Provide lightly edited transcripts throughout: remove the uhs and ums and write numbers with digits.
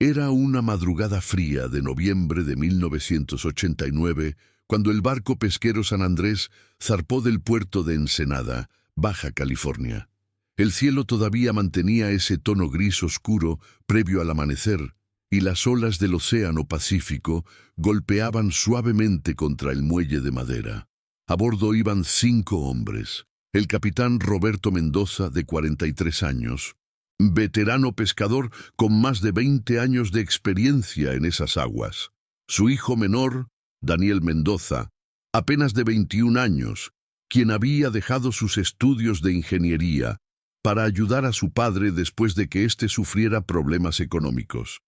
Era una madrugada fría de noviembre de 1989, cuando el barco pesquero San Andrés zarpó del puerto de Ensenada, Baja California. El cielo todavía mantenía ese tono gris oscuro previo al amanecer, y las olas del Océano Pacífico golpeaban suavemente contra el muelle de madera. A bordo iban 5 hombres. El capitán Roberto Mendoza, de 43 años, veterano pescador con más de 20 años de experiencia en esas aguas. Su hijo menor, Daniel Mendoza, apenas de 21 años, quien había dejado sus estudios de ingeniería para ayudar a su padre después de que éste sufriera problemas económicos.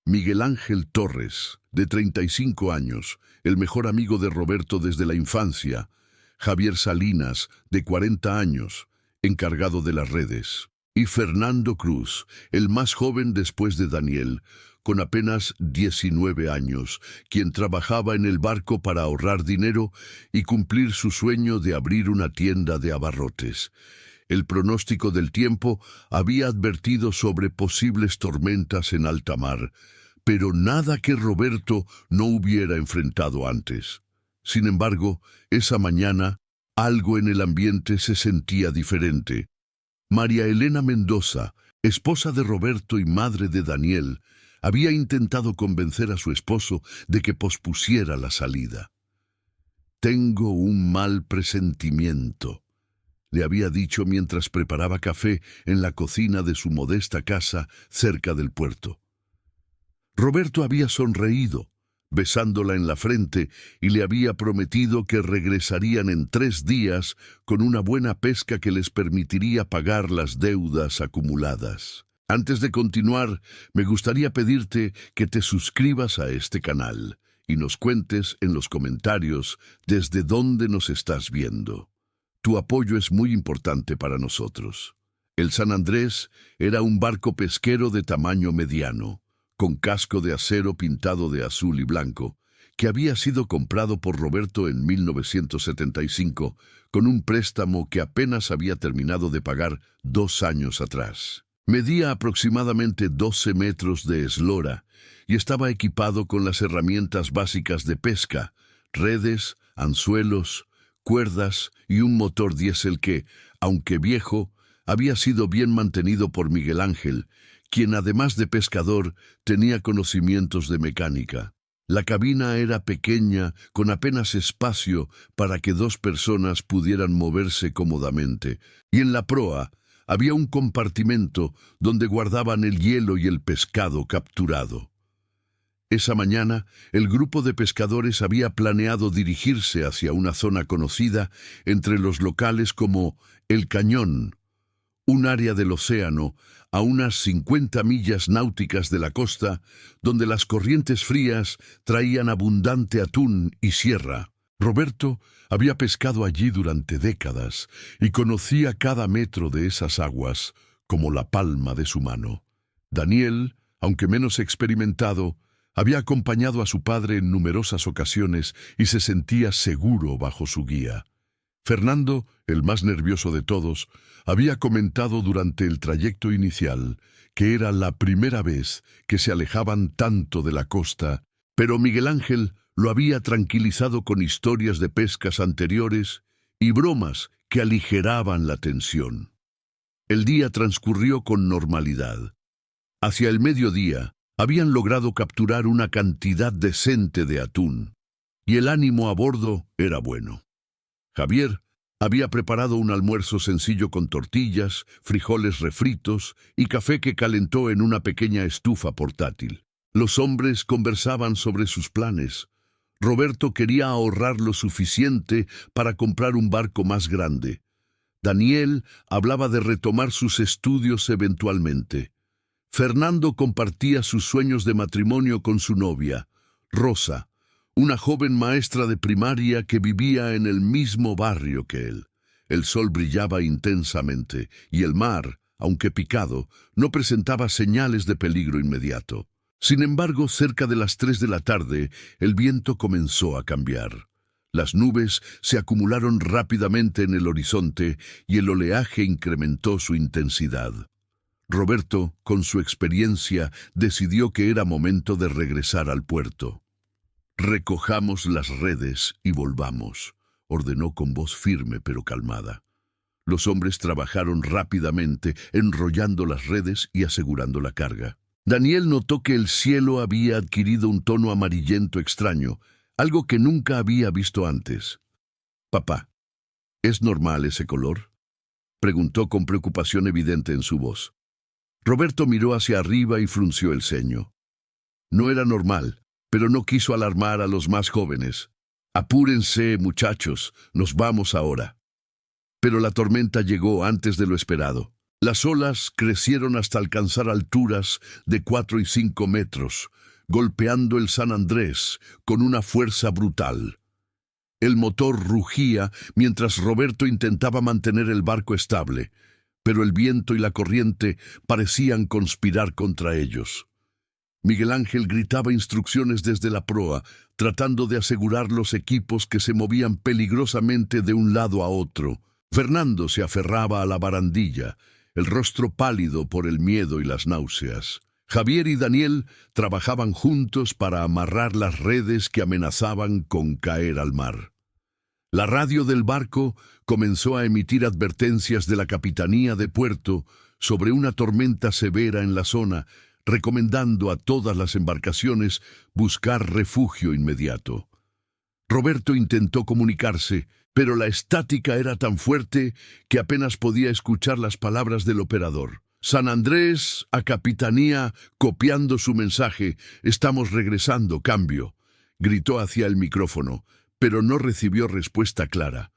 Miguel Ángel Torres, de 35 años, el mejor amigo de Roberto desde la infancia. Javier Salinas, de 40 años, encargado de las redes. Y Fernando Cruz, el más joven después de Daniel, con apenas 19 años, quien trabajaba en el barco para ahorrar dinero y cumplir su sueño de abrir una tienda de abarrotes. El pronóstico del tiempo había advertido sobre posibles tormentas en alta mar, pero nada que Roberto no hubiera enfrentado antes. Sin embargo, esa mañana, algo en el ambiente se sentía diferente. María Elena Mendoza, esposa de Roberto y madre de Daniel, había intentado convencer a su esposo de que pospusiera la salida. «Tengo un mal presentimiento», le había dicho mientras preparaba café en la cocina de su modesta casa cerca del puerto. Roberto había sonreído, besándola en la frente, y le había prometido que regresarían en 3 días con una buena pesca que les permitiría pagar las deudas acumuladas. Antes de continuar, me gustaría pedirte que te suscribas a este canal y nos cuentes en los comentarios desde dónde nos estás viendo. Tu apoyo es muy importante para nosotros. El San Andrés era un barco pesquero de tamaño mediano, con casco de acero pintado de azul y blanco, que había sido comprado por Roberto en 1975, con un préstamo que apenas había terminado de pagar 2 años atrás. Medía aproximadamente 12 metros de eslora y estaba equipado con las herramientas básicas de pesca, redes, anzuelos, cuerdas y un motor diésel que, aunque viejo, había sido bien mantenido por Miguel Ángel, quien además de pescador tenía conocimientos de mecánica. La cabina era pequeña, con apenas espacio para que 2 personas pudieran moverse cómodamente, y en la proa había un compartimento donde guardaban el hielo y el pescado capturado. Esa mañana, el grupo de pescadores había planeado dirigirse hacia una zona conocida entre los locales como El Cañón, un área del océano a unas 50 millas náuticas de la costa, donde las corrientes frías traían abundante atún y sierra. Roberto había pescado allí durante décadas y conocía cada metro de esas aguas como la palma de su mano. Daniel, aunque menos experimentado, había acompañado a su padre en numerosas ocasiones y se sentía seguro bajo su guía. Fernando, el más nervioso de todos, había comentado durante el trayecto inicial que era la primera vez que se alejaban tanto de la costa, pero Miguel Ángel lo había tranquilizado con historias de pescas anteriores y bromas que aligeraban la tensión. El día transcurrió con normalidad. Hacia el mediodía, habían logrado capturar una cantidad decente de atún, y el ánimo a bordo era bueno. Javier había preparado un almuerzo sencillo con tortillas, frijoles refritos y café que calentó en una pequeña estufa portátil. Los hombres conversaban sobre sus planes. Roberto quería ahorrar lo suficiente para comprar un barco más grande. Daniel hablaba de retomar sus estudios eventualmente. Fernando compartía sus sueños de matrimonio con su novia, Rosa, una joven maestra de primaria que vivía en el mismo barrio que él. El sol brillaba intensamente y el mar, aunque picado, no presentaba señales de peligro inmediato. Sin embargo, cerca de las 3 de la tarde, el viento comenzó a cambiar. Las nubes se acumularon rápidamente en el horizonte y el oleaje incrementó su intensidad. Roberto, con su experiencia, decidió que era momento de regresar al puerto. «Recojamos las redes y volvamos», ordenó con voz firme pero calmada. Los hombres trabajaron rápidamente, enrollando las redes y asegurando la carga. Daniel notó que el cielo había adquirido un tono amarillento extraño, algo que nunca había visto antes. «Papá, ¿es normal ese color?», preguntó con preocupación evidente en su voz. Roberto miró hacia arriba y frunció el ceño. No era normal, pero no quiso alarmar a los más jóvenes. «Apúrense, muchachos, nos vamos ahora». Pero la tormenta llegó antes de lo esperado. Las olas crecieron hasta alcanzar alturas de 4 y 5 metros, golpeando el San Andrés con una fuerza brutal. El motor rugía mientras Roberto intentaba mantener el barco estable, pero el viento y la corriente parecían conspirar contra ellos. Miguel Ángel gritaba instrucciones desde la proa, tratando de asegurar los equipos que se movían peligrosamente de un lado a otro. Fernando se aferraba a la barandilla, el rostro pálido por el miedo y las náuseas. Javier y Daniel trabajaban juntos para amarrar las redes que amenazaban con caer al mar. La radio del barco comenzó a emitir advertencias de la Capitanía de Puerto sobre una tormenta severa en la zona, recomendando a todas las embarcaciones buscar refugio inmediato. Roberto intentó comunicarse, pero la estática era tan fuerte que apenas podía escuchar las palabras del operador. «San Andrés, a Capitanía, copiando su mensaje. Estamos regresando, cambio», gritó hacia el micrófono, pero no recibió respuesta clara.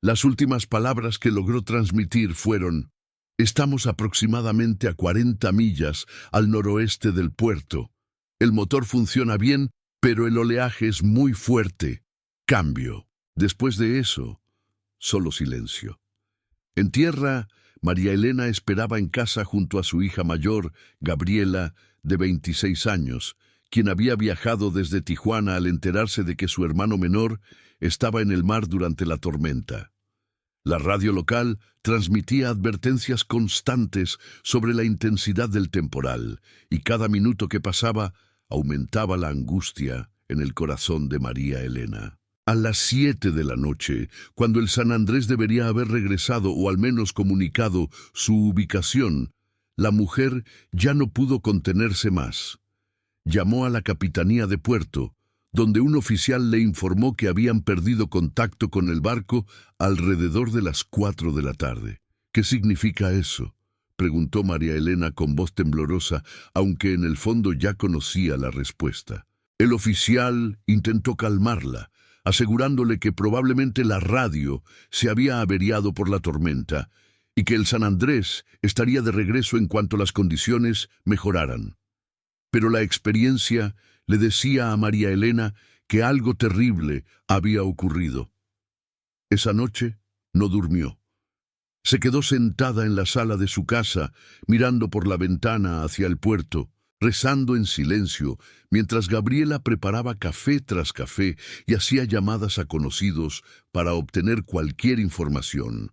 Las últimas palabras que logró transmitir fueron: «Estamos aproximadamente a 40 millas al noroeste del puerto. El motor funciona bien, pero el oleaje es muy fuerte. Cambio». Después de eso, solo silencio. En tierra, María Elena esperaba en casa junto a su hija mayor, Gabriela, de 26 años, quien había viajado desde Tijuana al enterarse de que su hermano menor estaba en el mar durante la tormenta. La radio local transmitía advertencias constantes sobre la intensidad del temporal, y cada minuto que pasaba aumentaba la angustia en el corazón de María Elena. A las 7 de la noche, cuando el San Andrés debería haber regresado o al menos comunicado su ubicación, la mujer ya no pudo contenerse más. Llamó a la Capitanía de Puerto, donde un oficial le informó que habían perdido contacto con el barco alrededor de las 4 de la tarde. «¿Qué significa eso?», preguntó María Elena con voz temblorosa, aunque en el fondo ya conocía la respuesta. El oficial intentó calmarla, asegurándole que probablemente la radio se había averiado por la tormenta y que el San Andrés estaría de regreso en cuanto las condiciones mejoraran. Pero la experiencia le decía a María Elena que algo terrible había ocurrido. Esa noche no durmió. Se quedó sentada en la sala de su casa, mirando por la ventana hacia el puerto, rezando en silencio, mientras Gabriela preparaba café tras café y hacía llamadas a conocidos para obtener cualquier información.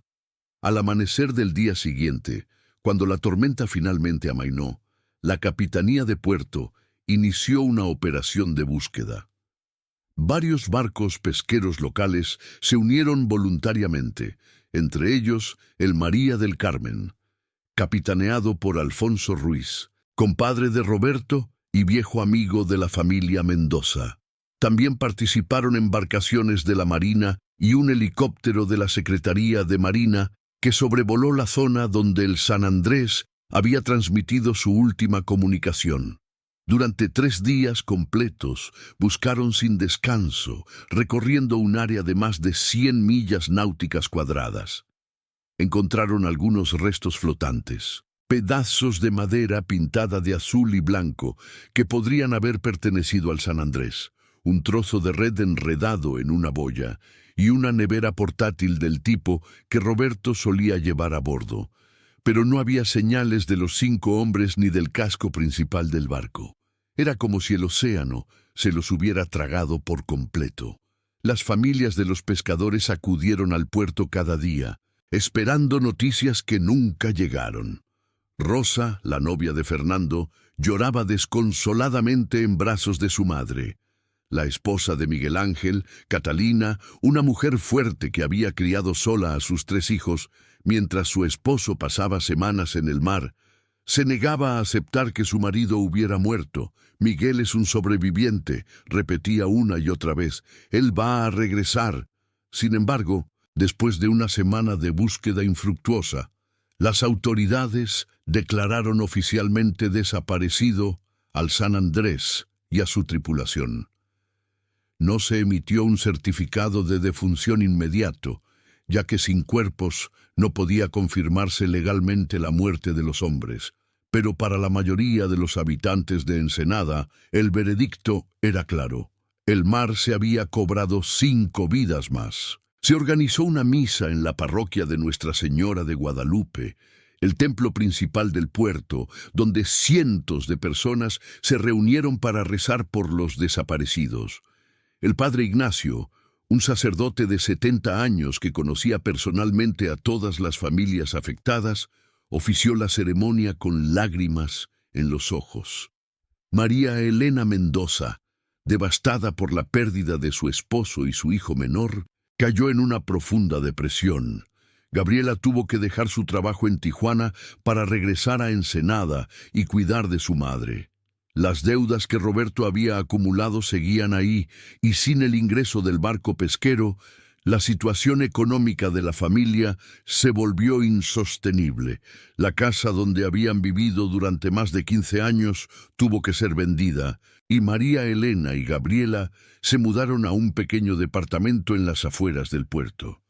Al amanecer del día siguiente, cuando la tormenta finalmente amainó, la Capitanía de Puerto inició una operación de búsqueda. Varios barcos pesqueros locales se unieron voluntariamente, entre ellos el María del Carmen, capitaneado por Alfonso Ruiz, compadre de Roberto y viejo amigo de la familia Mendoza. También participaron embarcaciones de la Marina y un helicóptero de la Secretaría de Marina que sobrevoló la zona donde el San Andrés había transmitido su última comunicación. Durante 3 días completos buscaron sin descanso, recorriendo un área de más de 100 millas náuticas cuadradas. Encontraron algunos restos flotantes, pedazos de madera pintada de azul y blanco que podrían haber pertenecido al San Andrés, un trozo de red enredado en una boya y una nevera portátil del tipo que Roberto solía llevar a bordo. Pero no había señales de los 5 hombres ni del casco principal del barco. Era como si el océano se los hubiera tragado por completo. Las familias de los pescadores acudieron al puerto cada día, esperando noticias que nunca llegaron. Rosa, la novia de Fernando, lloraba desconsoladamente en brazos de su madre. La esposa de Miguel Ángel, Catalina, una mujer fuerte que había criado sola a sus 3 hijos, mientras su esposo pasaba semanas en el mar, se negaba a aceptar que su marido hubiera muerto. Miguel es un sobreviviente, repetía una y otra vez. Él va a regresar. Sin embargo, después de una semana de búsqueda infructuosa, las autoridades declararon oficialmente desaparecido al San Andrés y a su tripulación. No se emitió un certificado de defunción inmediato, ya que sin cuerpos no podía confirmarse legalmente la muerte de los hombres. Pero para la mayoría de los habitantes de Ensenada, el veredicto era claro. El mar se había cobrado 5 vidas más. Se organizó una misa en la parroquia de Nuestra Señora de Guadalupe, el templo principal del puerto, donde cientos de personas se reunieron para rezar por los desaparecidos. El padre Ignacio, un sacerdote de 70 años que conocía personalmente a todas las familias afectadas, ofició la ceremonia con lágrimas en los ojos. María Elena Mendoza, devastada por la pérdida de su esposo y su hijo menor, cayó en una profunda depresión. Gabriela tuvo que dejar su trabajo en Tijuana para regresar a Ensenada y cuidar de su madre. Las deudas que Roberto había acumulado seguían ahí, y sin el ingreso del barco pesquero, la situación económica de la familia se volvió insostenible. La casa donde habían vivido durante más de 15 años tuvo que ser vendida, y María Elena y Gabriela se mudaron a un pequeño departamento en las afueras del puerto.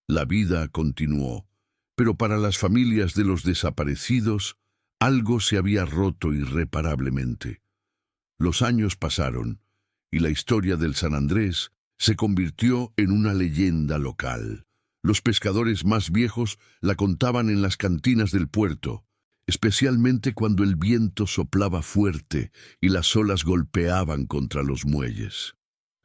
La vida continuó, pero para las familias de los desaparecidos, algo se había roto irreparablemente. Los años pasaron, y la historia del San Andrés se convirtió en una leyenda local. Los pescadores más viejos la contaban en las cantinas del puerto, especialmente cuando el viento soplaba fuerte y las olas golpeaban contra los muelles.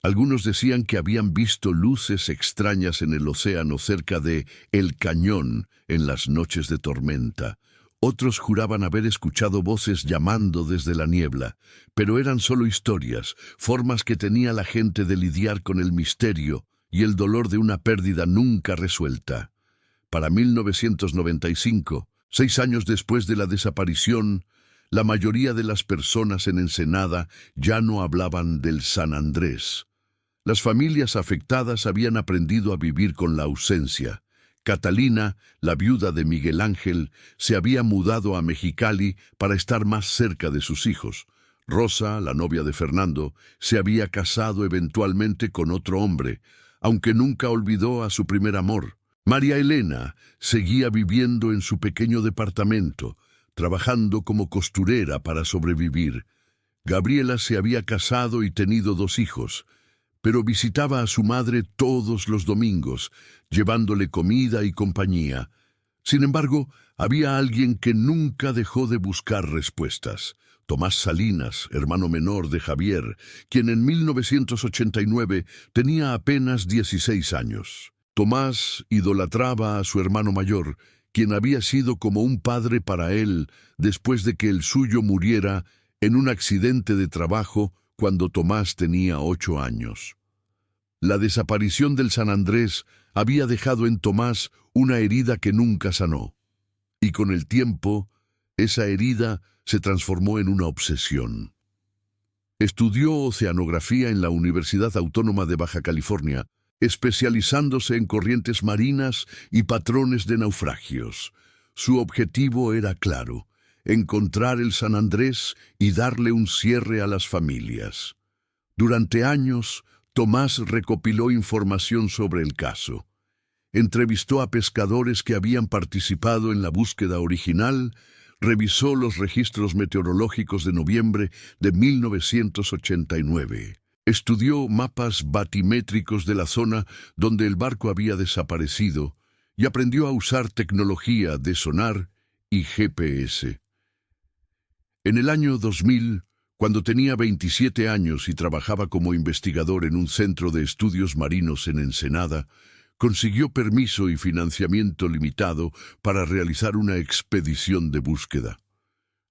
Algunos decían que habían visto luces extrañas en el océano cerca de El Cañón en las noches de tormenta. Otros juraban haber escuchado voces llamando desde la niebla, pero eran solo historias, formas que tenía la gente de lidiar con el misterio y el dolor de una pérdida nunca resuelta. Para 1995, 6 años después de la desaparición, la mayoría de las personas en Ensenada ya no hablaban del San Andrés. Las familias afectadas habían aprendido a vivir con la ausencia. Catalina, la viuda de Miguel Ángel, se había mudado a Mexicali para estar más cerca de sus hijos. Rosa, la novia de Fernando, se había casado eventualmente con otro hombre, aunque nunca olvidó a su primer amor. María Elena seguía viviendo en su pequeño departamento, trabajando como costurera para sobrevivir. Gabriela se había casado y tenido 2 hijos, pero visitaba a su madre todos los domingos, llevándole comida y compañía. Sin embargo, había alguien que nunca dejó de buscar respuestas. Tomás Salinas, hermano menor de Javier, quien en 1989 tenía apenas 16 años. Tomás idolatraba a su hermano mayor, quien había sido como un padre para él después de que el suyo muriera en un accidente de trabajo cuando Tomás tenía 8 años. La desaparición del San Andrés había dejado en Tomás una herida que nunca sanó, y con el tiempo, esa herida se transformó en una obsesión. Estudió oceanografía en la Universidad Autónoma de Baja California, especializándose en corrientes marinas y patrones de naufragios. Su objetivo era claro: encontrar el San Andrés y darle un cierre a las familias. Durante años, Tomás recopiló información sobre el caso. Entrevistó a pescadores que habían participado en la búsqueda original, revisó los registros meteorológicos de noviembre de 1989, estudió mapas batimétricos de la zona donde el barco había desaparecido y aprendió a usar tecnología de sonar y GPS. En el año 2000, cuando tenía 27 años y trabajaba como investigador en un centro de estudios marinos en Ensenada, consiguió permiso y financiamiento limitado para realizar una expedición de búsqueda.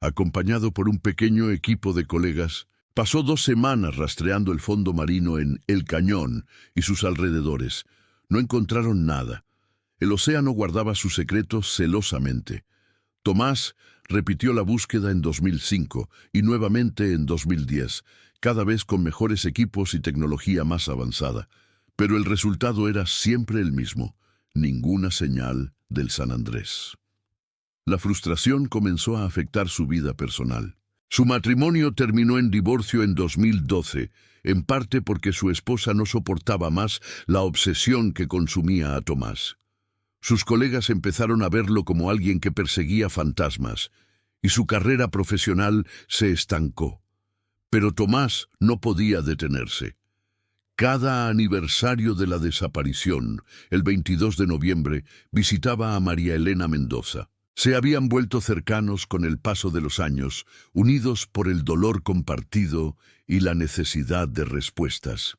Acompañado por un pequeño equipo de colegas, pasó 2 semanas rastreando el fondo marino en El Cañón y sus alrededores. No encontraron nada. El océano guardaba sus secretos celosamente. Tomás repitió la búsqueda en 2005 y nuevamente en 2010, cada vez con mejores equipos y tecnología más avanzada. Pero el resultado era siempre el mismo: ninguna señal del San Andrés. La frustración comenzó a afectar su vida personal. Su matrimonio terminó en divorcio en 2012, en parte porque su esposa no soportaba más la obsesión que consumía a Tomás. Sus colegas empezaron a verlo como alguien que perseguía fantasmas, y su carrera profesional se estancó. Pero Tomás no podía detenerse. Cada aniversario de la desaparición, el 22 de noviembre, visitaba a María Elena Mendoza. Se habían vuelto cercanos con el paso de los años, unidos por el dolor compartido y la necesidad de respuestas.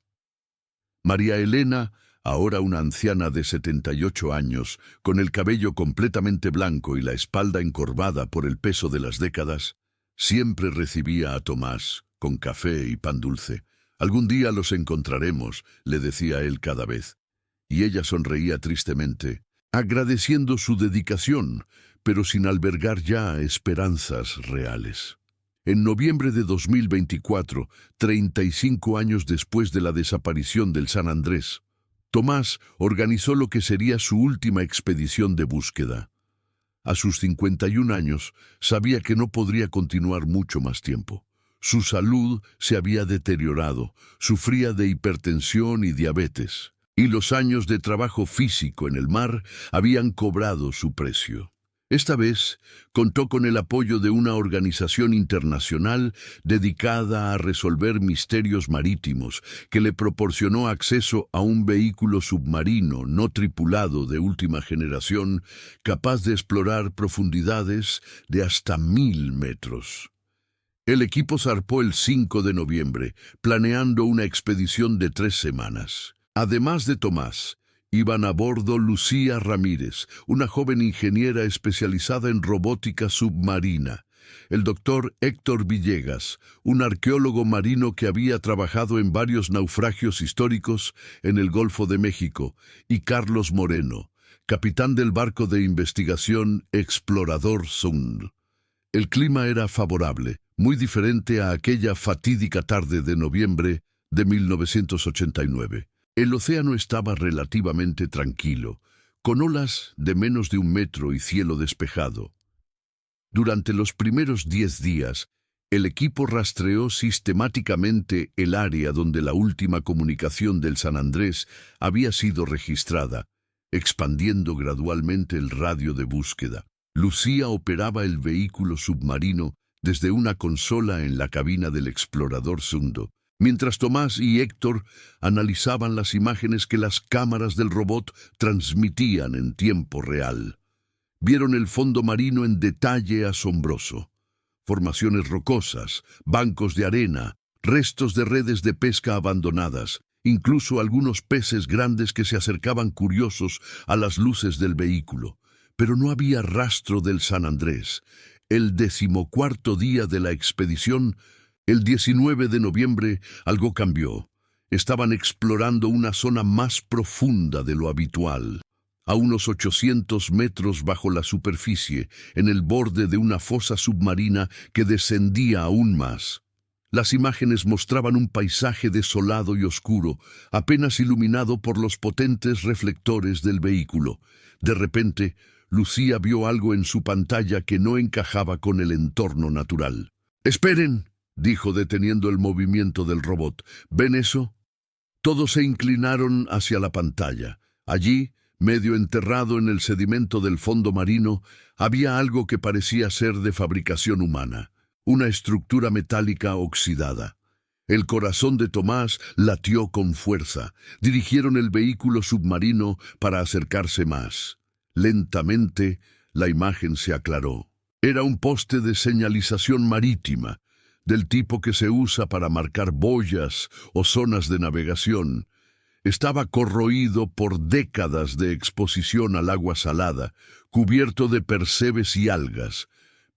María Elena, ahora una anciana de 78 años, con el cabello completamente blanco y la espalda encorvada por el peso de las décadas, siempre recibía a Tomás con café y pan dulce. «Algún día los encontraremos», le decía él cada vez. Y ella sonreía tristemente, agradeciendo su dedicación, pero sin albergar ya esperanzas reales. En noviembre de 2024, 35 años después de la desaparición del San Andrés, Tomás organizó lo que sería su última expedición de búsqueda. A sus 51 años, sabía que no podría continuar mucho más tiempo. Su salud se había deteriorado, sufría de hipertensión y diabetes, y los años de trabajo físico en el mar habían cobrado su precio. Esta vez contó con el apoyo de una organización internacional dedicada a resolver misterios marítimos, que le proporcionó acceso a un vehículo submarino no tripulado de última generación, capaz de explorar profundidades de hasta 1000 metros. El equipo zarpó el 5 de noviembre, planeando una expedición de 3 semanas. Además de Tomás, iban a bordo Lucía Ramírez, una joven ingeniera especializada en robótica submarina, el doctor Héctor Villegas, un arqueólogo marino que había trabajado en varios naufragios históricos en el Golfo de México, y Carlos Moreno, capitán del barco de investigación Explorador Sun. El clima era favorable, muy diferente a aquella fatídica tarde de noviembre de 1989. El océano estaba relativamente tranquilo, con olas de menos de 1 metro y cielo despejado. Durante los primeros 10 días, el equipo rastreó sistemáticamente el área donde la última comunicación del San Andrés había sido registrada, expandiendo gradualmente el radio de búsqueda. Lucía operaba el vehículo submarino desde una consola en la cabina del explorador Sundo, mientras Tomás y Héctor analizaban las imágenes que las cámaras del robot transmitían en tiempo real. Vieron el fondo marino en detalle asombroso. Formaciones rocosas, bancos de arena, restos de redes de pesca abandonadas, incluso algunos peces grandes que se acercaban curiosos a las luces del vehículo. Pero no había rastro del San Andrés. El 14º día de la expedición, el 19 de noviembre, algo cambió. Estaban explorando una zona más profunda de lo habitual. A unos 800 metros bajo la superficie, en el borde de una fosa submarina que descendía aún más. Las imágenes mostraban un paisaje desolado y oscuro, apenas iluminado por los potentes reflectores del vehículo. De repente, Lucía vio algo en su pantalla que no encajaba con el entorno natural. «¡Esperen!», dijo deteniendo el movimiento del robot. «¿Ven eso?». Todos se inclinaron hacia la pantalla. Allí, medio enterrado en el sedimento del fondo marino, había algo que parecía ser de fabricación humana, una estructura metálica oxidada. El corazón de Tomás latió con fuerza. Dirigieron el vehículo submarino para acercarse más. Lentamente, la imagen se aclaró. Era un poste de señalización marítima, del tipo que se usa para marcar boyas o zonas de navegación. Estaba corroído por décadas de exposición al agua salada, cubierto de percebes y algas.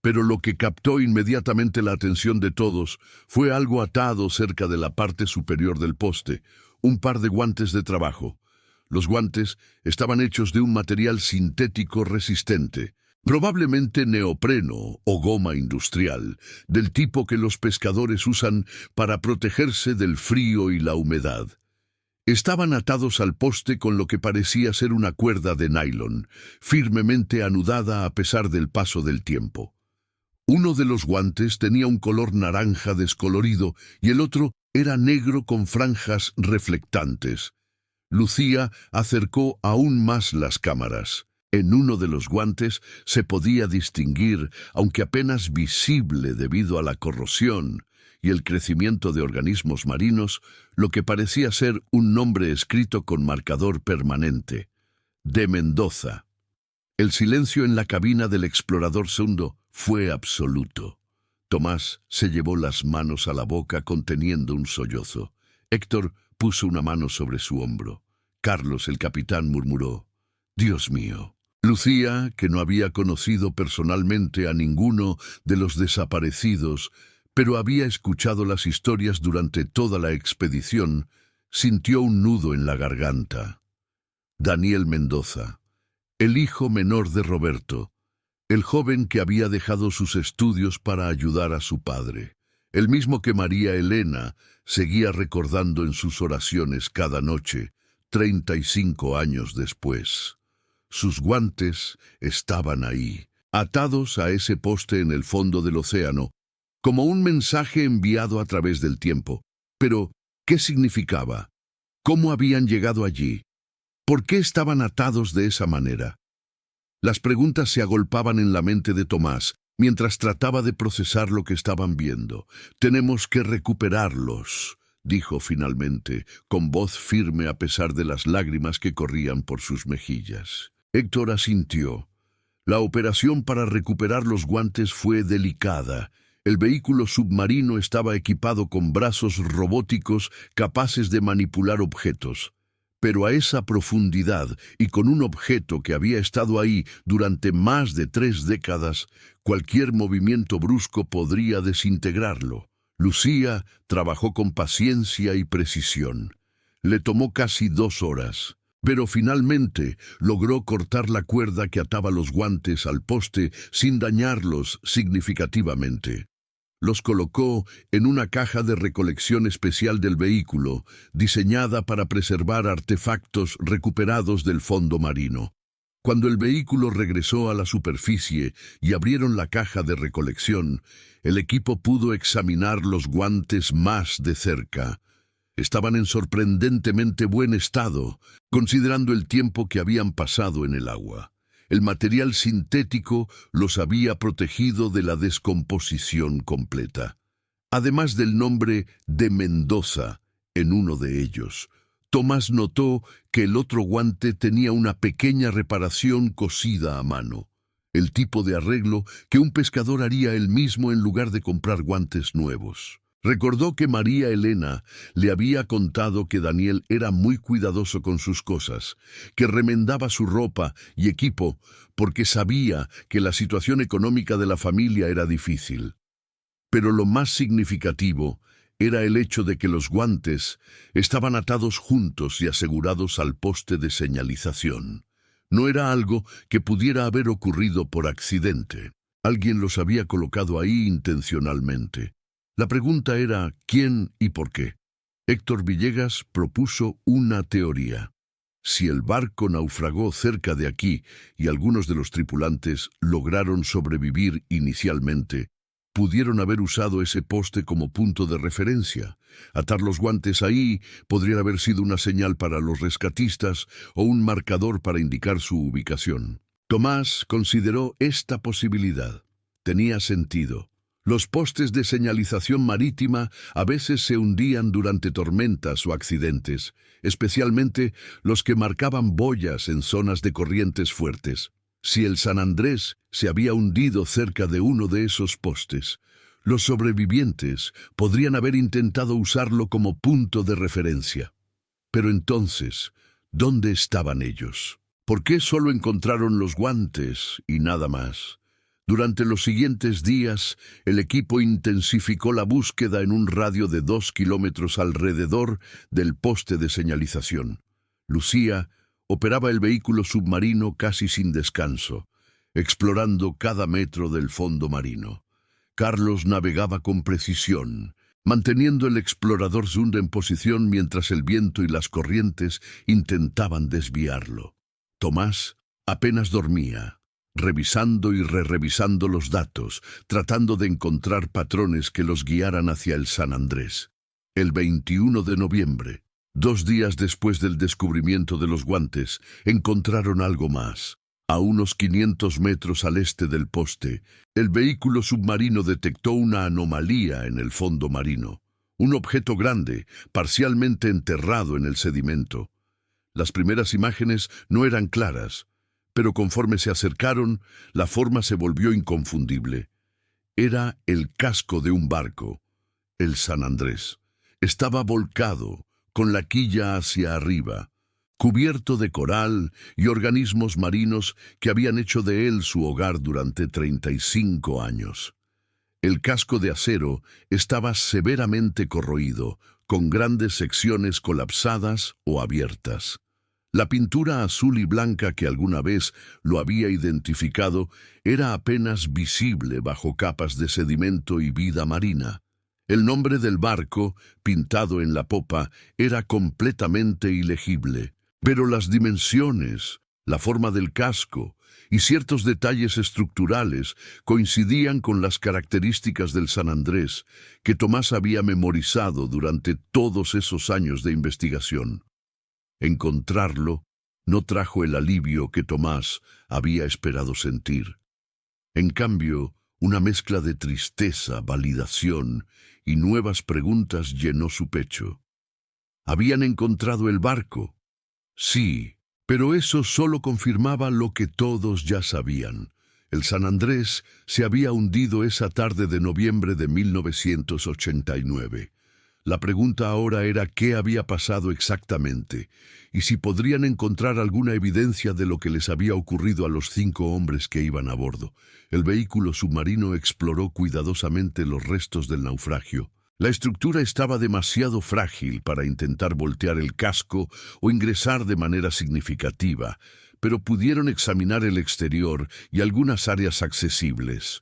Pero lo que captó inmediatamente la atención de todos fue algo atado cerca de la parte superior del poste, un par de guantes de trabajo. Los guantes estaban hechos de un material sintético resistente, probablemente neopreno o goma industrial, del tipo que los pescadores usan para protegerse del frío y la humedad. Estaban atados al poste con lo que parecía ser una cuerda de nylon, firmemente anudada a pesar del paso del tiempo. Uno de los guantes tenía un color naranja descolorido y el otro era negro con franjas reflectantes. Lucía acercó aún más las cámaras. En uno de los guantes se podía distinguir, aunque apenas visible debido a la corrosión y el crecimiento de organismos marinos, lo que parecía ser un nombre escrito con marcador permanente: de Mendoza. El silencio en la cabina del explorador Sundo fue absoluto. Tomás se llevó las manos a la boca conteniendo un sollozo. Héctor puso una mano sobre su hombro. Carlos, el capitán, murmuró: «Dios mío». Lucía, que no había conocido personalmente a ninguno de los desaparecidos, pero había escuchado las historias durante toda la expedición, sintió un nudo en la garganta. Daniel Mendoza, el hijo menor de Roberto, el joven que había dejado sus estudios para ayudar a su padre, el mismo que María Elena seguía recordando en sus oraciones cada noche, 35 años después. Sus guantes estaban ahí, atados a ese poste en el fondo del océano, como un mensaje enviado a través del tiempo. Pero, ¿qué significaba? ¿Cómo habían llegado allí? ¿Por qué estaban atados de esa manera? Las preguntas se agolpaban en la mente de Tomás, mientras trataba de procesar lo que estaban viendo. «Tenemos que recuperarlos», dijo finalmente, con voz firme a pesar de las lágrimas que corrían por sus mejillas. Héctor asintió. La operación para recuperar los guantes fue delicada. El vehículo submarino estaba equipado con brazos robóticos capaces de manipular objetos. Pero a esa profundidad y con un objeto que había estado ahí durante más de 3 décadas, cualquier movimiento brusco podría desintegrarlo. Lucía trabajó con paciencia y precisión. Le tomó casi 2 horas, pero finalmente logró cortar la cuerda que ataba los guantes al poste sin dañarlos significativamente. Los colocó en una caja de recolección especial del vehículo, diseñada para preservar artefactos recuperados del fondo marino. Cuando el vehículo regresó a la superficie y abrieron la caja de recolección, el equipo pudo examinar los guantes más de cerca. Estaban en sorprendentemente buen estado, considerando el tiempo que habían pasado en el agua. El material sintético los había protegido de la descomposición completa. Además del nombre de Mendoza en uno de ellos, Tomás notó que el otro guante tenía una pequeña reparación cosida a mano, el tipo de arreglo que un pescador haría él mismo en lugar de comprar guantes nuevos. Recordó que María Elena le había contado que Daniel era muy cuidadoso con sus cosas, que remendaba su ropa y equipo porque sabía que la situación económica de la familia era difícil. Pero lo más significativo era el hecho de que los guantes estaban atados juntos y asegurados al poste de señalización. No era algo que pudiera haber ocurrido por accidente. Alguien los había colocado ahí intencionalmente. La pregunta era ¿quién y por qué? Héctor Villegas propuso una teoría. Si el barco naufragó cerca de aquí y algunos de los tripulantes lograron sobrevivir inicialmente, pudieron haber usado ese poste como punto de referencia. Atar los guantes ahí podría haber sido una señal para los rescatistas o un marcador para indicar su ubicación. Tomás consideró esta posibilidad. Tenía sentido. Los postes de señalización marítima a veces se hundían durante tormentas o accidentes, especialmente los que marcaban boyas en zonas de corrientes fuertes. Si el San Andrés se había hundido cerca de uno de esos postes, los sobrevivientes podrían haber intentado usarlo como punto de referencia. Pero entonces, ¿dónde estaban ellos? ¿Por qué solo encontraron los guantes y nada más? Durante los siguientes días, el equipo intensificó la búsqueda en un radio de 2 kilómetros alrededor del poste de señalización. Lucía operaba el vehículo submarino casi sin descanso, explorando cada metro del fondo marino. Carlos navegaba con precisión, manteniendo el explorador Zund en posición mientras el viento y las corrientes intentaban desviarlo. Tomás apenas dormía, revisando y revisando los datos, tratando de encontrar patrones que los guiaran hacia el San Andrés. El 21 de noviembre, 2 días después del descubrimiento de los guantes, encontraron algo más. A unos 500 metros al este del poste, el vehículo submarino detectó una anomalía en el fondo marino. Un objeto grande, parcialmente enterrado en el sedimento. Las primeras imágenes no eran claras, pero conforme se acercaron, la forma se volvió inconfundible. Era el casco de un barco, el San Andrés. Estaba volcado, con la quilla hacia arriba, cubierto de coral y organismos marinos que habían hecho de él su hogar durante 35 años. El casco de acero estaba severamente corroído, con grandes secciones colapsadas o abiertas. La pintura azul y blanca que alguna vez lo había identificado era apenas visible bajo capas de sedimento y vida marina. El nombre del barco, pintado en la popa, era completamente ilegible, pero las dimensiones, la forma del casco y ciertos detalles estructurales coincidían con las características del San Andrés que Tomás había memorizado durante todos esos años de investigación. Encontrarlo no trajo el alivio que Tomás había esperado sentir. En cambio, una mezcla de tristeza, validación y nuevas preguntas llenó su pecho. ¿Habían encontrado el barco? Sí, pero eso solo confirmaba lo que todos ya sabían. El San Andrés se había hundido esa tarde de noviembre de 1989. La pregunta ahora era qué había pasado exactamente, y si podrían encontrar alguna evidencia de lo que les había ocurrido a los 5 hombres que iban a bordo. El vehículo submarino exploró cuidadosamente los restos del naufragio. La estructura estaba demasiado frágil para intentar voltear el casco o ingresar de manera significativa, pero pudieron examinar el exterior y algunas áreas accesibles.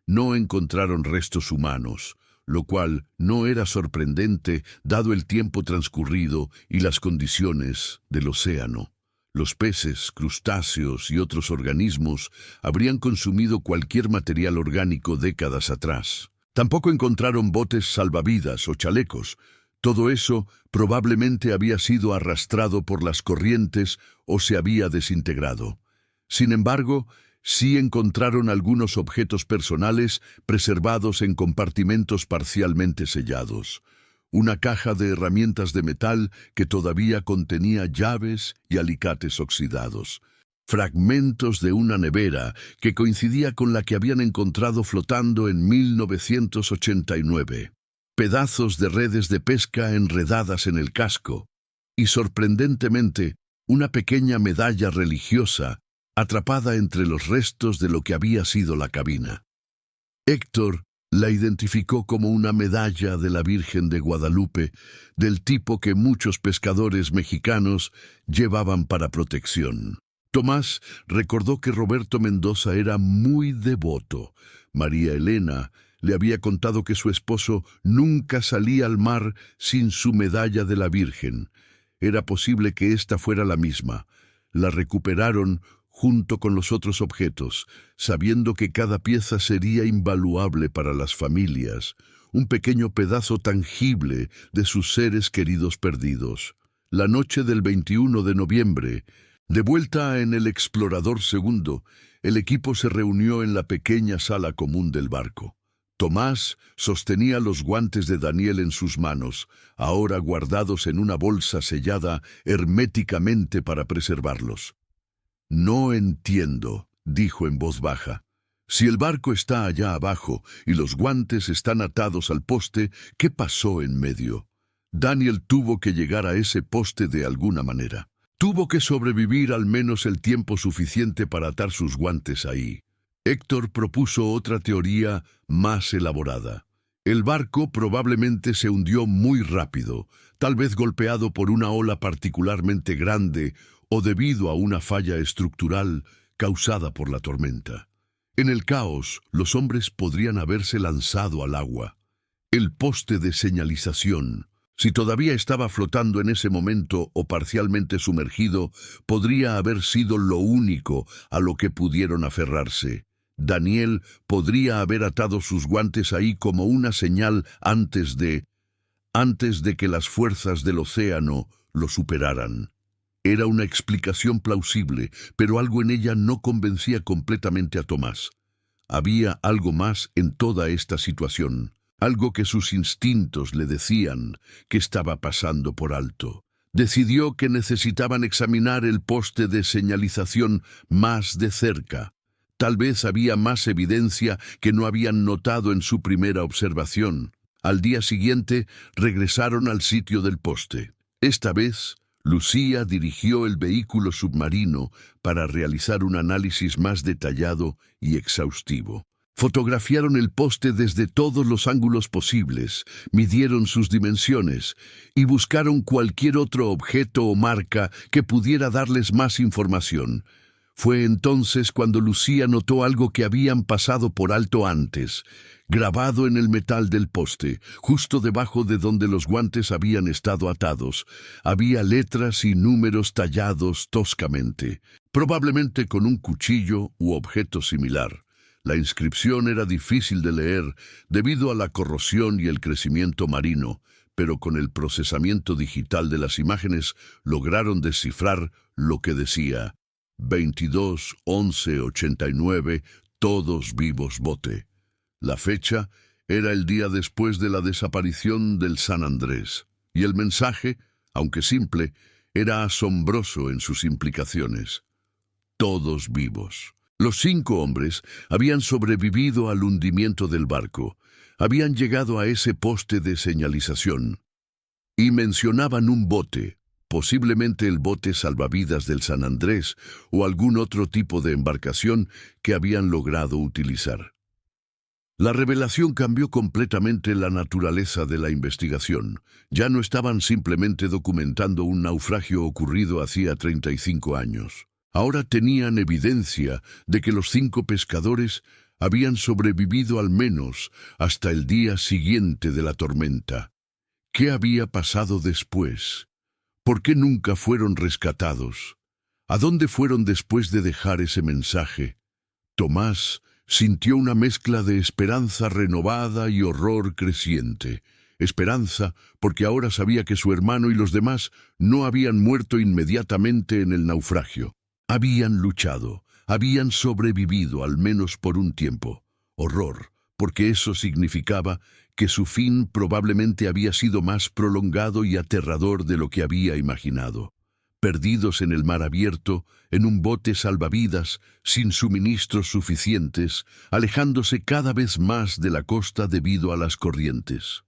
No encontraron restos humanos, lo cual no era sorprendente dado el tiempo transcurrido y las condiciones del océano. Los peces, crustáceos y otros organismos habrían consumido cualquier material orgánico décadas atrás. Tampoco encontraron botes salvavidas o chalecos. Todo eso probablemente había sido arrastrado por las corrientes o se había desintegrado. Sin embargo, sí encontraron algunos objetos personales preservados en compartimentos parcialmente sellados. Una caja de herramientas de metal que todavía contenía llaves y alicates oxidados. Fragmentos de una nevera que coincidía con la que habían encontrado flotando en 1989. Pedazos de redes de pesca enredadas en el casco. Y sorprendentemente, una pequeña medalla religiosa atrapada entre los restos de lo que había sido la cabina. Héctor la identificó como una medalla de la Virgen de Guadalupe, del tipo que muchos pescadores mexicanos llevaban para protección. Tomás recordó que Roberto Mendoza era muy devoto. María Elena le había contado que su esposo nunca salía al mar sin su medalla de la Virgen. Era posible que esta fuera la misma. La recuperaron junto con los otros objetos, sabiendo que cada pieza sería invaluable para las familias, un pequeño pedazo tangible de sus seres queridos perdidos. La noche del 21 de noviembre, de vuelta en el Explorador II, el equipo se reunió en la pequeña sala común del barco. Tomás sostenía los guantes de Daniel en sus manos, ahora guardados en una bolsa sellada herméticamente para preservarlos. «No entiendo», dijo en voz baja. «Si el barco está allá abajo y los guantes están atados al poste, ¿qué pasó en medio?» Daniel tuvo que llegar a ese poste de alguna manera. Tuvo que sobrevivir al menos el tiempo suficiente para atar sus guantes ahí. Héctor propuso otra teoría más elaborada. El barco probablemente se hundió muy rápido, tal vez golpeado por una ola particularmente grande o debido a una falla estructural causada por la tormenta. En el caos, los hombres podrían haberse lanzado al agua. El poste de señalización, si todavía estaba flotando en ese momento o parcialmente sumergido, podría haber sido lo único a lo que pudieron aferrarse. Daniel podría haber atado sus guantes ahí como una señal antes de que las fuerzas del océano lo superaran. Era una explicación plausible, pero algo en ella no convencía completamente a Tomás. Había algo más en toda esta situación, algo que sus instintos le decían que estaba pasando por alto. Decidió que necesitaban examinar el poste de señalización más de cerca. Tal vez había más evidencia que no habían notado en su primera observación. Al día siguiente regresaron al sitio del poste. Esta vez, Lucía dirigió el vehículo submarino para realizar un análisis más detallado y exhaustivo. Fotografiaron el poste desde todos los ángulos posibles, midieron sus dimensiones y buscaron cualquier otro objeto o marca que pudiera darles más información. Fue entonces cuando Lucía notó algo que habían pasado por alto antes. Grabado en el metal del poste, justo debajo de donde los guantes habían estado atados, había letras y números tallados toscamente, probablemente con un cuchillo u objeto similar. La inscripción era difícil de leer debido a la corrosión y el crecimiento marino, pero con el procesamiento digital de las imágenes lograron descifrar lo que decía: 22-11-89, todos vivos bote. La fecha era el día después de la desaparición del San Andrés, y el mensaje, aunque simple, era asombroso en sus implicaciones. Todos vivos. Los 5 hombres habían sobrevivido al hundimiento del barco, habían llegado a ese poste de señalización, y mencionaban un bote, posiblemente el bote salvavidas del San Andrés o algún otro tipo de embarcación que habían logrado utilizar. La revelación cambió completamente la naturaleza de la investigación. Ya no estaban simplemente documentando un naufragio ocurrido hacía 35 años. Ahora tenían evidencia de que los 5 pescadores habían sobrevivido al menos hasta el día siguiente de la tormenta. ¿Qué había pasado después? ¿Por qué nunca fueron rescatados? ¿A dónde fueron después de dejar ese mensaje? Tomás sintió una mezcla de esperanza renovada y horror creciente. Esperanza porque ahora sabía que su hermano y los demás no habían muerto inmediatamente en el naufragio. Habían luchado, habían sobrevivido al menos por un tiempo. Horror, porque eso significaba que su fin probablemente había sido más prolongado y aterrador de lo que había imaginado. Perdidos en el mar abierto, en un bote salvavidas, sin suministros suficientes, alejándose cada vez más de la costa debido a las corrientes.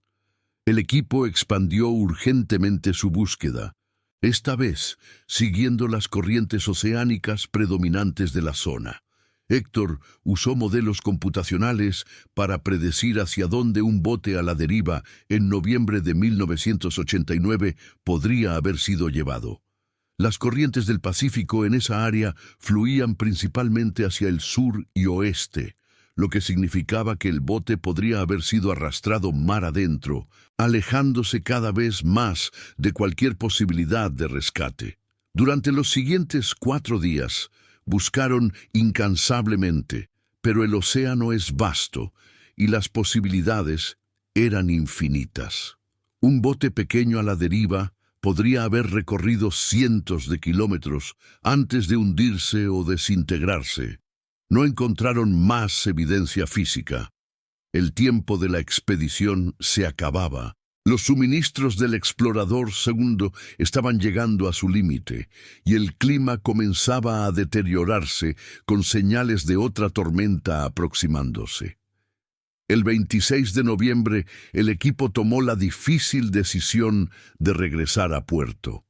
El equipo expandió urgentemente su búsqueda, esta vez siguiendo las corrientes oceánicas predominantes de la zona. Héctor usó modelos computacionales para predecir hacia dónde un bote a la deriva en noviembre de 1989 podría haber sido llevado. Las corrientes del Pacífico en esa área fluían principalmente hacia el sur y oeste, lo que significaba que el bote podría haber sido arrastrado mar adentro, alejándose cada vez más de cualquier posibilidad de rescate. Durante los siguientes 4 días, buscaron incansablemente, pero el océano es vasto y las posibilidades eran infinitas. Un bote pequeño a la deriva podría haber recorrido cientos de kilómetros antes de hundirse o desintegrarse. No encontraron más evidencia física. El tiempo de la expedición se acababa. Los suministros del explorador segundo estaban llegando a su límite, y el clima comenzaba a deteriorarse con señales de otra tormenta aproximándose. El 26 de noviembre, el equipo tomó la difícil decisión de regresar a puerto.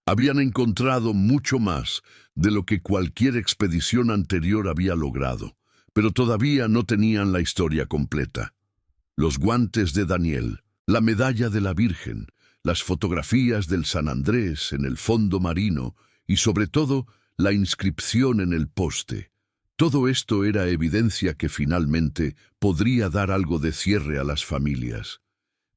Habían encontrado mucho más de lo que cualquier expedición anterior había logrado, pero todavía no tenían la historia completa. Los guantes de Daniel, la medalla de la Virgen, las fotografías del San Andrés en el fondo marino y, sobre todo, la inscripción en el poste. Todo esto era evidencia que finalmente podría dar algo de cierre a las familias.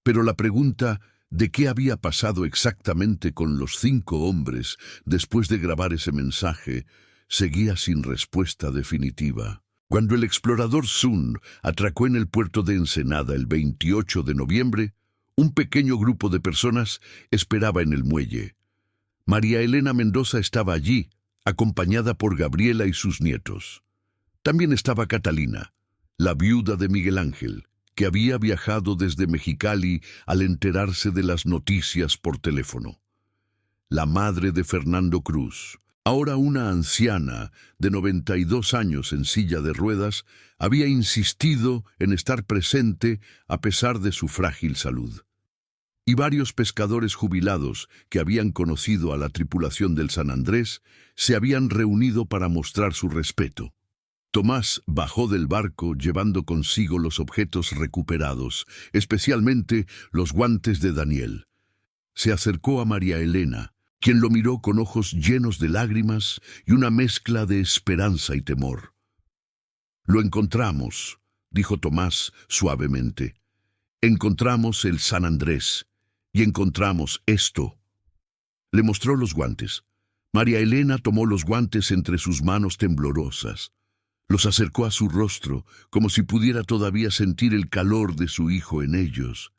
Pero la pregunta de qué había pasado exactamente con los 5 hombres después de grabar ese mensaje seguía sin respuesta definitiva. Cuando el explorador Sun atracó en el puerto de Ensenada el 28 de noviembre, un pequeño grupo de personas esperaba en el muelle. María Elena Mendoza estaba allí, acompañada por Gabriela y sus nietos. También estaba Catalina, la viuda de Miguel Ángel, que había viajado desde Mexicali al enterarse de las noticias por teléfono. La madre de Fernando Cruz, ahora una anciana de 92 años en silla de ruedas, había insistido en estar presente a pesar de su frágil salud. Y varios pescadores jubilados que habían conocido a la tripulación del San Andrés se habían reunido para mostrar su respeto. Tomás bajó del barco llevando consigo los objetos recuperados, especialmente los guantes de Daniel. Se acercó a María Elena, quien lo miró con ojos llenos de lágrimas y una mezcla de esperanza y temor. «Lo encontramos», dijo Tomás suavemente. «Encontramos el San Andrés y encontramos esto». Le mostró los guantes. María Elena tomó los guantes entre sus manos temblorosas. Los acercó a su rostro, como si pudiera todavía sentir el calor de su hijo en ellos.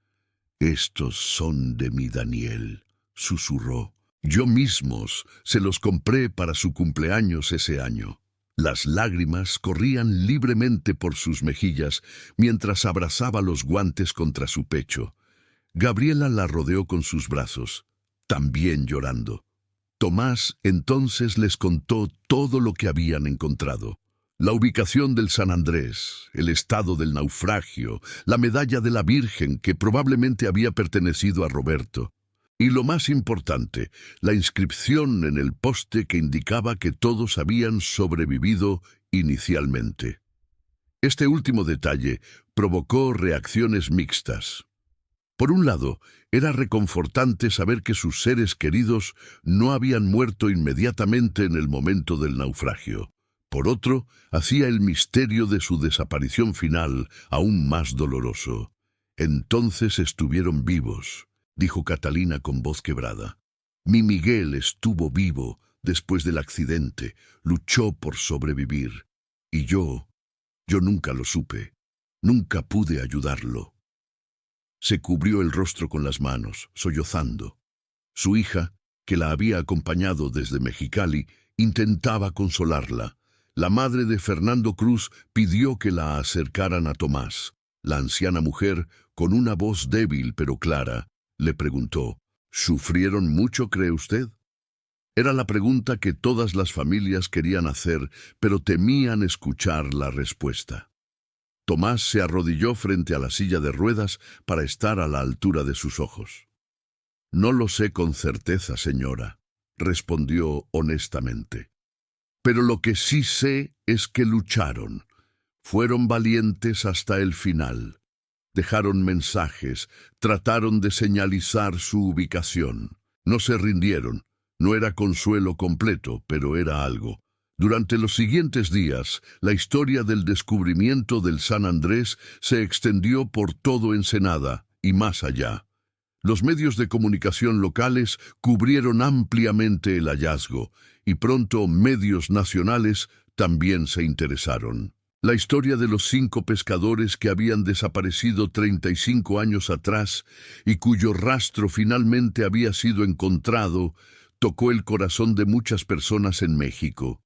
«Estos son de mi Daniel», susurró. «Yo mismos se los compré para su cumpleaños ese año». Las lágrimas corrían libremente por sus mejillas mientras abrazaba los guantes contra su pecho. Gabriela la rodeó con sus brazos, también llorando. Tomás entonces les contó todo lo que habían encontrado. La ubicación del San Andrés, el estado del naufragio, la medalla de la Virgen que probablemente había pertenecido a Roberto. Y lo más importante, la inscripción en el poste que indicaba que todos habían sobrevivido inicialmente. Este último detalle provocó reacciones mixtas. Por un lado, era reconfortante saber que sus seres queridos no habían muerto inmediatamente en el momento del naufragio. Por otro, hacía el misterio de su desaparición final aún más doloroso. «Entonces estuvieron vivos», dijo Catalina con voz quebrada. «Mi Miguel estuvo vivo después del accidente, luchó por sobrevivir. Y yo nunca lo supe, nunca pude ayudarlo». Se cubrió el rostro con las manos, sollozando. Su hija, que la había acompañado desde Mexicali, intentaba consolarla. La madre de Fernando Cruz pidió que la acercaran a Tomás. La anciana mujer, con una voz débil pero clara, le preguntó: «¿Sufrieron mucho, cree usted?». Era la pregunta que todas las familias querían hacer, pero temían escuchar la respuesta. Tomás se arrodilló frente a la silla de ruedas para estar a la altura de sus ojos. «No lo sé con certeza, señora», respondió honestamente. «Pero lo que sí sé es que lucharon. Fueron valientes hasta el final. Dejaron mensajes, trataron de señalizar su ubicación. No se rindieron. No era consuelo completo, pero era algo». Durante los siguientes días, la historia del descubrimiento del San Andrés se extendió por todo Ensenada y más allá. Los medios de comunicación locales cubrieron ampliamente el hallazgo, y pronto medios nacionales también se interesaron. La historia de los 5 pescadores que habían desaparecido 35 años atrás y cuyo rastro finalmente había sido encontrado tocó el corazón de muchas personas en México.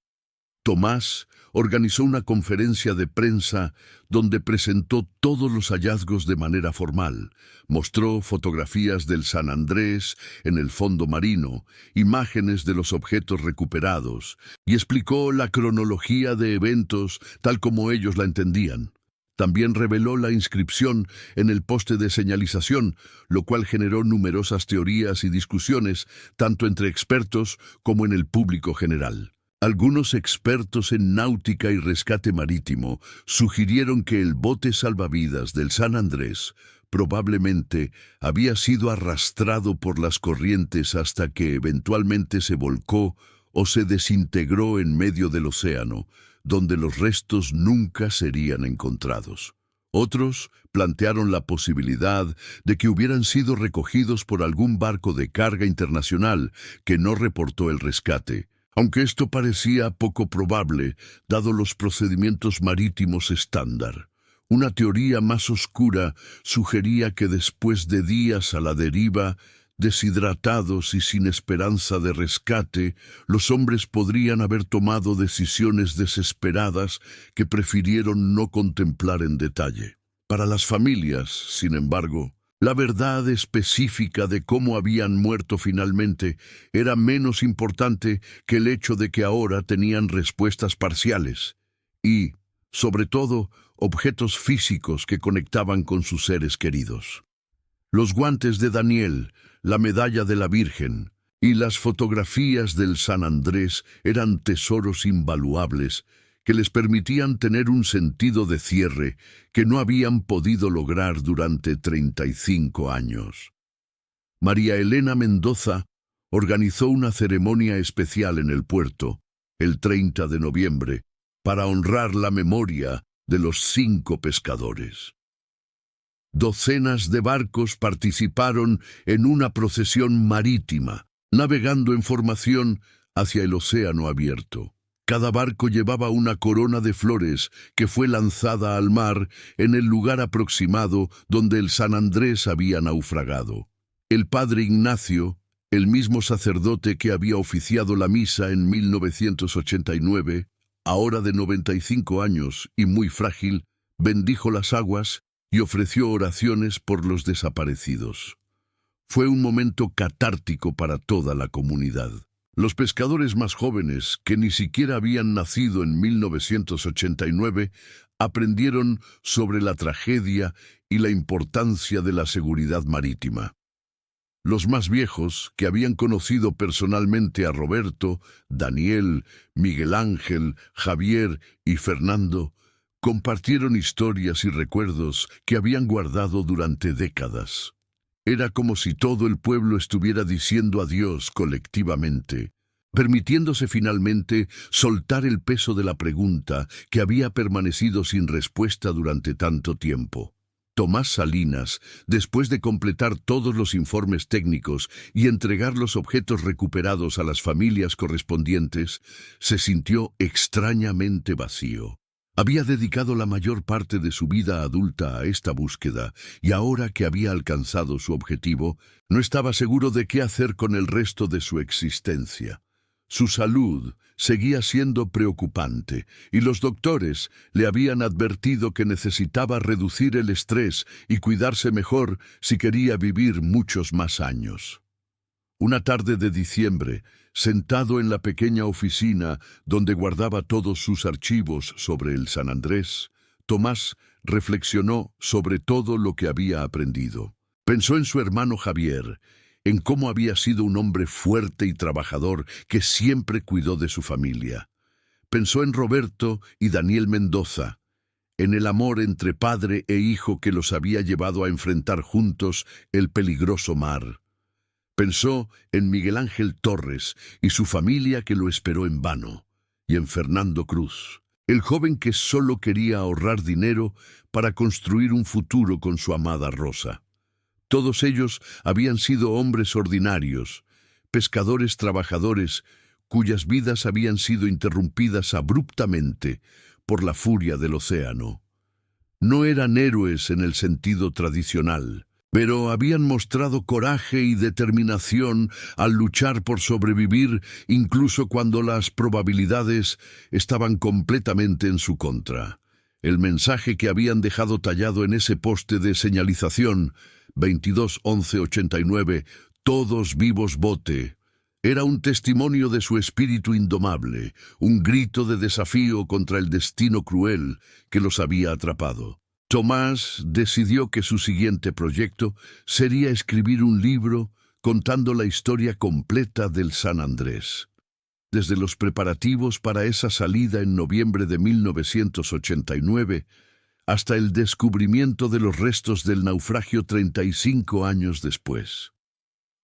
Tomás organizó una conferencia de prensa donde presentó todos los hallazgos de manera formal. Mostró fotografías del San Andrés en el fondo marino, imágenes de los objetos recuperados, y explicó la cronología de eventos tal como ellos la entendían. También reveló la inscripción en el poste de señalización, lo cual generó numerosas teorías y discusiones, tanto entre expertos como en el público general. Algunos expertos en náutica y rescate marítimo sugirieron que el bote salvavidas del San Andrés probablemente había sido arrastrado por las corrientes hasta que eventualmente se volcó o se desintegró en medio del océano, donde los restos nunca serían encontrados. Otros plantearon la posibilidad de que hubieran sido recogidos por algún barco de carga internacional que no reportó el rescate, aunque esto parecía poco probable, dado los procedimientos marítimos estándar. Una teoría más oscura sugería que después de días a la deriva, deshidratados y sin esperanza de rescate, los hombres podrían haber tomado decisiones desesperadas que prefirieron no contemplar en detalle. Para las familias, sin embargo, la verdad específica de cómo habían muerto finalmente era menos importante que el hecho de que ahora tenían respuestas parciales y, sobre todo, objetos físicos que conectaban con sus seres queridos. Los guantes de Daniel, la medalla de la Virgen y las fotografías del San Andrés eran tesoros invaluables que les permitían tener un sentido de cierre que no habían podido lograr durante 35 años. María Elena Mendoza organizó una ceremonia especial en el puerto, el 30 de noviembre, para honrar la memoria de los 5 pescadores. Docenas de barcos participaron en una procesión marítima, navegando en formación hacia el océano abierto. Cada barco llevaba una corona de flores que fue lanzada al mar en el lugar aproximado donde el San Andrés había naufragado. El padre Ignacio, el mismo sacerdote que había oficiado la misa en 1989, ahora de 95 años y muy frágil, bendijo las aguas y ofreció oraciones por los desaparecidos. Fue un momento catártico para toda la comunidad. Los pescadores más jóvenes, que ni siquiera habían nacido en 1989, aprendieron sobre la tragedia y la importancia de la seguridad marítima. Los más viejos, que habían conocido personalmente a Roberto, Daniel, Miguel Ángel, Javier y Fernando, compartieron historias y recuerdos que habían guardado durante décadas. Era como si todo el pueblo estuviera diciendo adiós colectivamente, permitiéndose finalmente soltar el peso de la pregunta que había permanecido sin respuesta durante tanto tiempo. Tomás Salinas, después de completar todos los informes técnicos y entregar los objetos recuperados a las familias correspondientes, se sintió extrañamente vacío. Había dedicado la mayor parte de su vida adulta a esta búsqueda y ahora que había alcanzado su objetivo, no estaba seguro de qué hacer con el resto de su existencia. Su salud seguía siendo preocupante y los doctores le habían advertido que necesitaba reducir el estrés y cuidarse mejor si quería vivir muchos más años. Una tarde de diciembre, sentado en la pequeña oficina donde guardaba todos sus archivos sobre el San Andrés, Tomás reflexionó sobre todo lo que había aprendido. Pensó en su hermano Javier, en cómo había sido un hombre fuerte y trabajador que siempre cuidó de su familia. Pensó en Roberto y Daniel Mendoza, en el amor entre padre e hijo que los había llevado a enfrentar juntos el peligroso mar. Pensó en Miguel Ángel Torres y su familia que lo esperó en vano, y en Fernando Cruz, el joven que solo quería ahorrar dinero para construir un futuro con su amada Rosa. Todos ellos habían sido hombres ordinarios, pescadores trabajadores, cuyas vidas habían sido interrumpidas abruptamente por la furia del océano. No eran héroes en el sentido tradicional, pero habían mostrado coraje y determinación al luchar por sobrevivir incluso cuando las probabilidades estaban completamente en su contra. El mensaje que habían dejado tallado en ese poste de señalización, 22-11-89, todos vivos bote, era un testimonio de su espíritu indomable, un grito de desafío contra el destino cruel que los había atrapado. Tomás decidió que su siguiente proyecto sería escribir un libro contando la historia completa del San Andrés. Desde los preparativos para esa salida en noviembre de 1989 hasta el descubrimiento de los restos del naufragio 35 años después.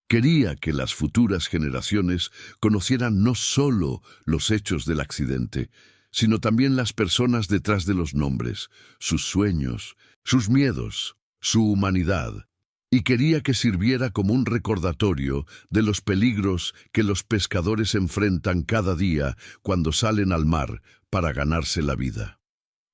Quería que las futuras generaciones conocieran no solo los hechos del accidente, sino también las personas detrás de los nombres, sus sueños, sus miedos, su humanidad. Y quería que sirviera como un recordatorio de los peligros que los pescadores enfrentan cada día cuando salen al mar para ganarse la vida.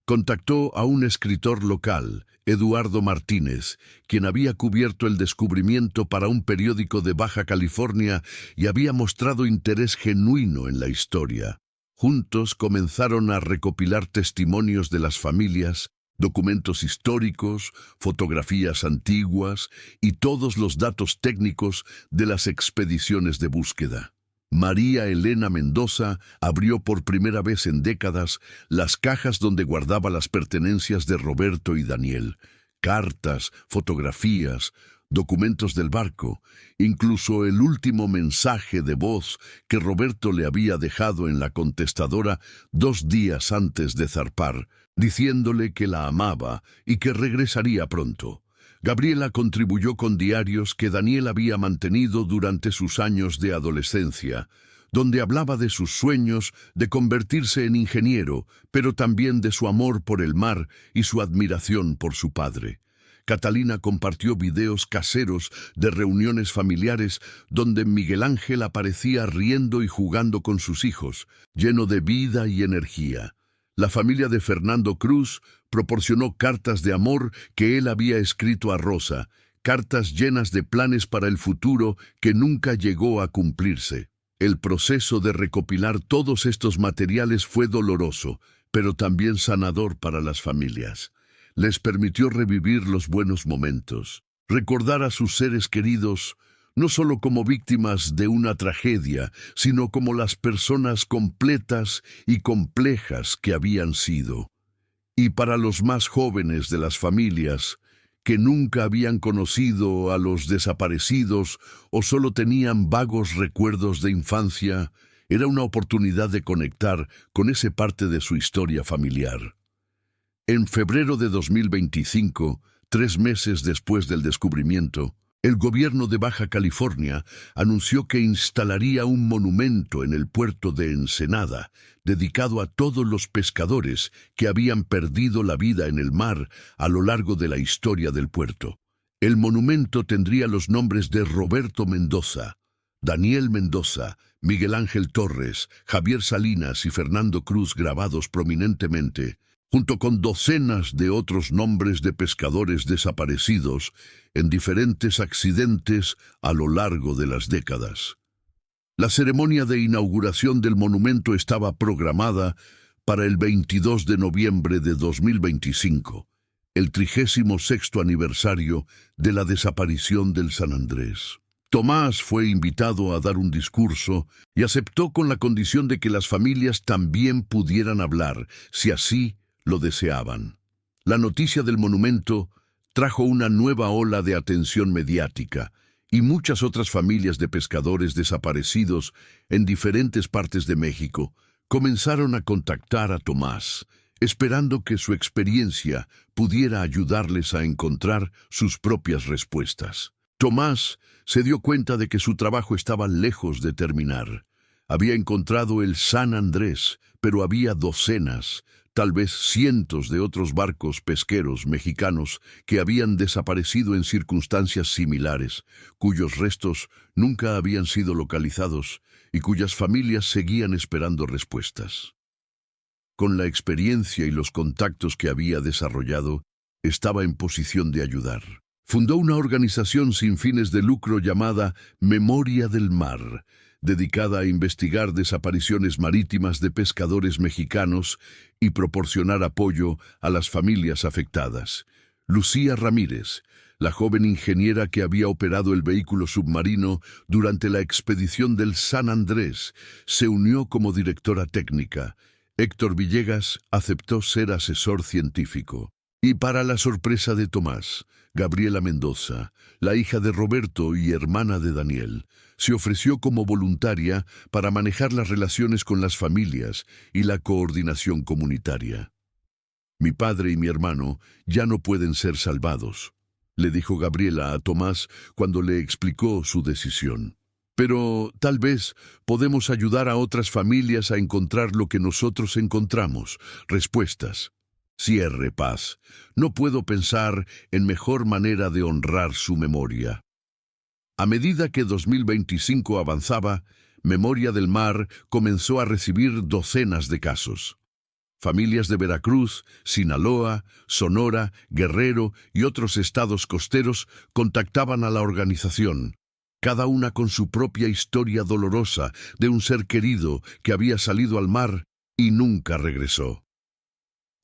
Contactó a un escritor local, Eduardo Martínez, quien había cubierto el descubrimiento para un periódico de Baja California y había mostrado interés genuino en la historia. Juntos comenzaron a recopilar testimonios de las familias, documentos históricos, fotografías antiguas y todos los datos técnicos de las expediciones de búsqueda. María Elena Mendoza abrió por primera vez en décadas las cajas donde guardaba las pertenencias de Roberto y Daniel, cartas, fotografías, documentos del barco, incluso el último mensaje de voz que Roberto le había dejado en la contestadora 2 días antes de zarpar, diciéndole que la amaba y que regresaría pronto. Gabriela contribuyó con diarios que Daniel había mantenido durante sus años de adolescencia, donde hablaba de sus sueños de convertirse en ingeniero, pero también de su amor por el mar y su admiración por su padre. Catalina compartió videos caseros de reuniones familiares donde Miguel Ángel aparecía riendo y jugando con sus hijos, lleno de vida y energía. La familia de Fernando Cruz proporcionó cartas de amor que él había escrito a Rosa, cartas llenas de planes para el futuro que nunca llegó a cumplirse. El proceso de recopilar todos estos materiales fue doloroso, pero también sanador para las familias. Les permitió revivir los buenos momentos, recordar a sus seres queridos, no solo como víctimas de una tragedia, sino como las personas completas y complejas que habían sido. Y para los más jóvenes de las familias, que nunca habían conocido a los desaparecidos o solo tenían vagos recuerdos de infancia, era una oportunidad de conectar con esa parte de su historia familiar. En febrero de 2025, 3 meses después del descubrimiento, el gobierno de Baja California anunció que instalaría un monumento en el puerto de Ensenada, dedicado a todos los pescadores que habían perdido la vida en el mar a lo largo de la historia del puerto. El monumento tendría los nombres de Roberto Mendoza, Daniel Mendoza, Miguel Ángel Torres, Javier Salinas y Fernando Cruz grabados prominentemente, junto con docenas de otros nombres de pescadores desaparecidos en diferentes accidentes a lo largo de las décadas. La ceremonia de inauguración del monumento estaba programada para el 22 de noviembre de 2025, el 36º aniversario de la desaparición del San Andrés. Tomás fue invitado a dar un discurso y aceptó con la condición de que las familias también pudieran hablar, si así lo deseaban. La noticia del monumento trajo una nueva ola de atención mediática y muchas otras familias de pescadores desaparecidos en diferentes partes de México comenzaron a contactar a Tomás, esperando que su experiencia pudiera ayudarles a encontrar sus propias respuestas. Tomás se dio cuenta de que su trabajo estaba lejos de terminar. Había encontrado el San Andrés, pero había docenas, tal vez cientos de otros barcos pesqueros mexicanos que habían desaparecido en circunstancias similares, cuyos restos nunca habían sido localizados y cuyas familias seguían esperando respuestas. Con la experiencia y los contactos que había desarrollado, estaba en posición de ayudar. Fundó una organización sin fines de lucro llamada Memoria del Mar, dedicada a investigar desapariciones marítimas de pescadores mexicanos y proporcionar apoyo a las familias afectadas. Lucía Ramírez, la joven ingeniera que había operado el vehículo submarino durante la expedición del San Andrés, se unió como directora técnica. Héctor Villegas aceptó ser asesor científico. Y para la sorpresa de Tomás, Gabriela Mendoza, la hija de Roberto y hermana de Daniel, se ofreció como voluntaria para manejar las relaciones con las familias y la coordinación comunitaria. Mi padre y mi hermano ya no pueden ser salvados, le dijo Gabriela a Tomás cuando le explicó su decisión. Pero tal vez podemos ayudar a otras familias a encontrar lo que nosotros encontramos, respuestas. Cierre, Paz. No puedo pensar en mejor manera de honrar su memoria. A medida que 2025 avanzaba, Memoria del Mar comenzó a recibir docenas de casos. Familias de Veracruz, Sinaloa, Sonora, Guerrero y otros estados costeros contactaban a la organización, cada una con su propia historia dolorosa de un ser querido que había salido al mar y nunca regresó.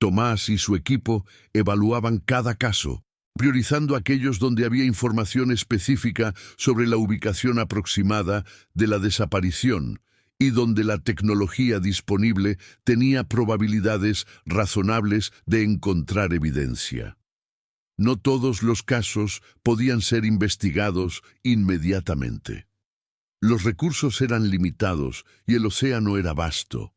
Tomás y su equipo evaluaban cada caso, priorizando aquellos donde había información específica sobre la ubicación aproximada de la desaparición y donde la tecnología disponible tenía probabilidades razonables de encontrar evidencia. No todos los casos podían ser investigados inmediatamente. Los recursos eran limitados y el océano era vasto.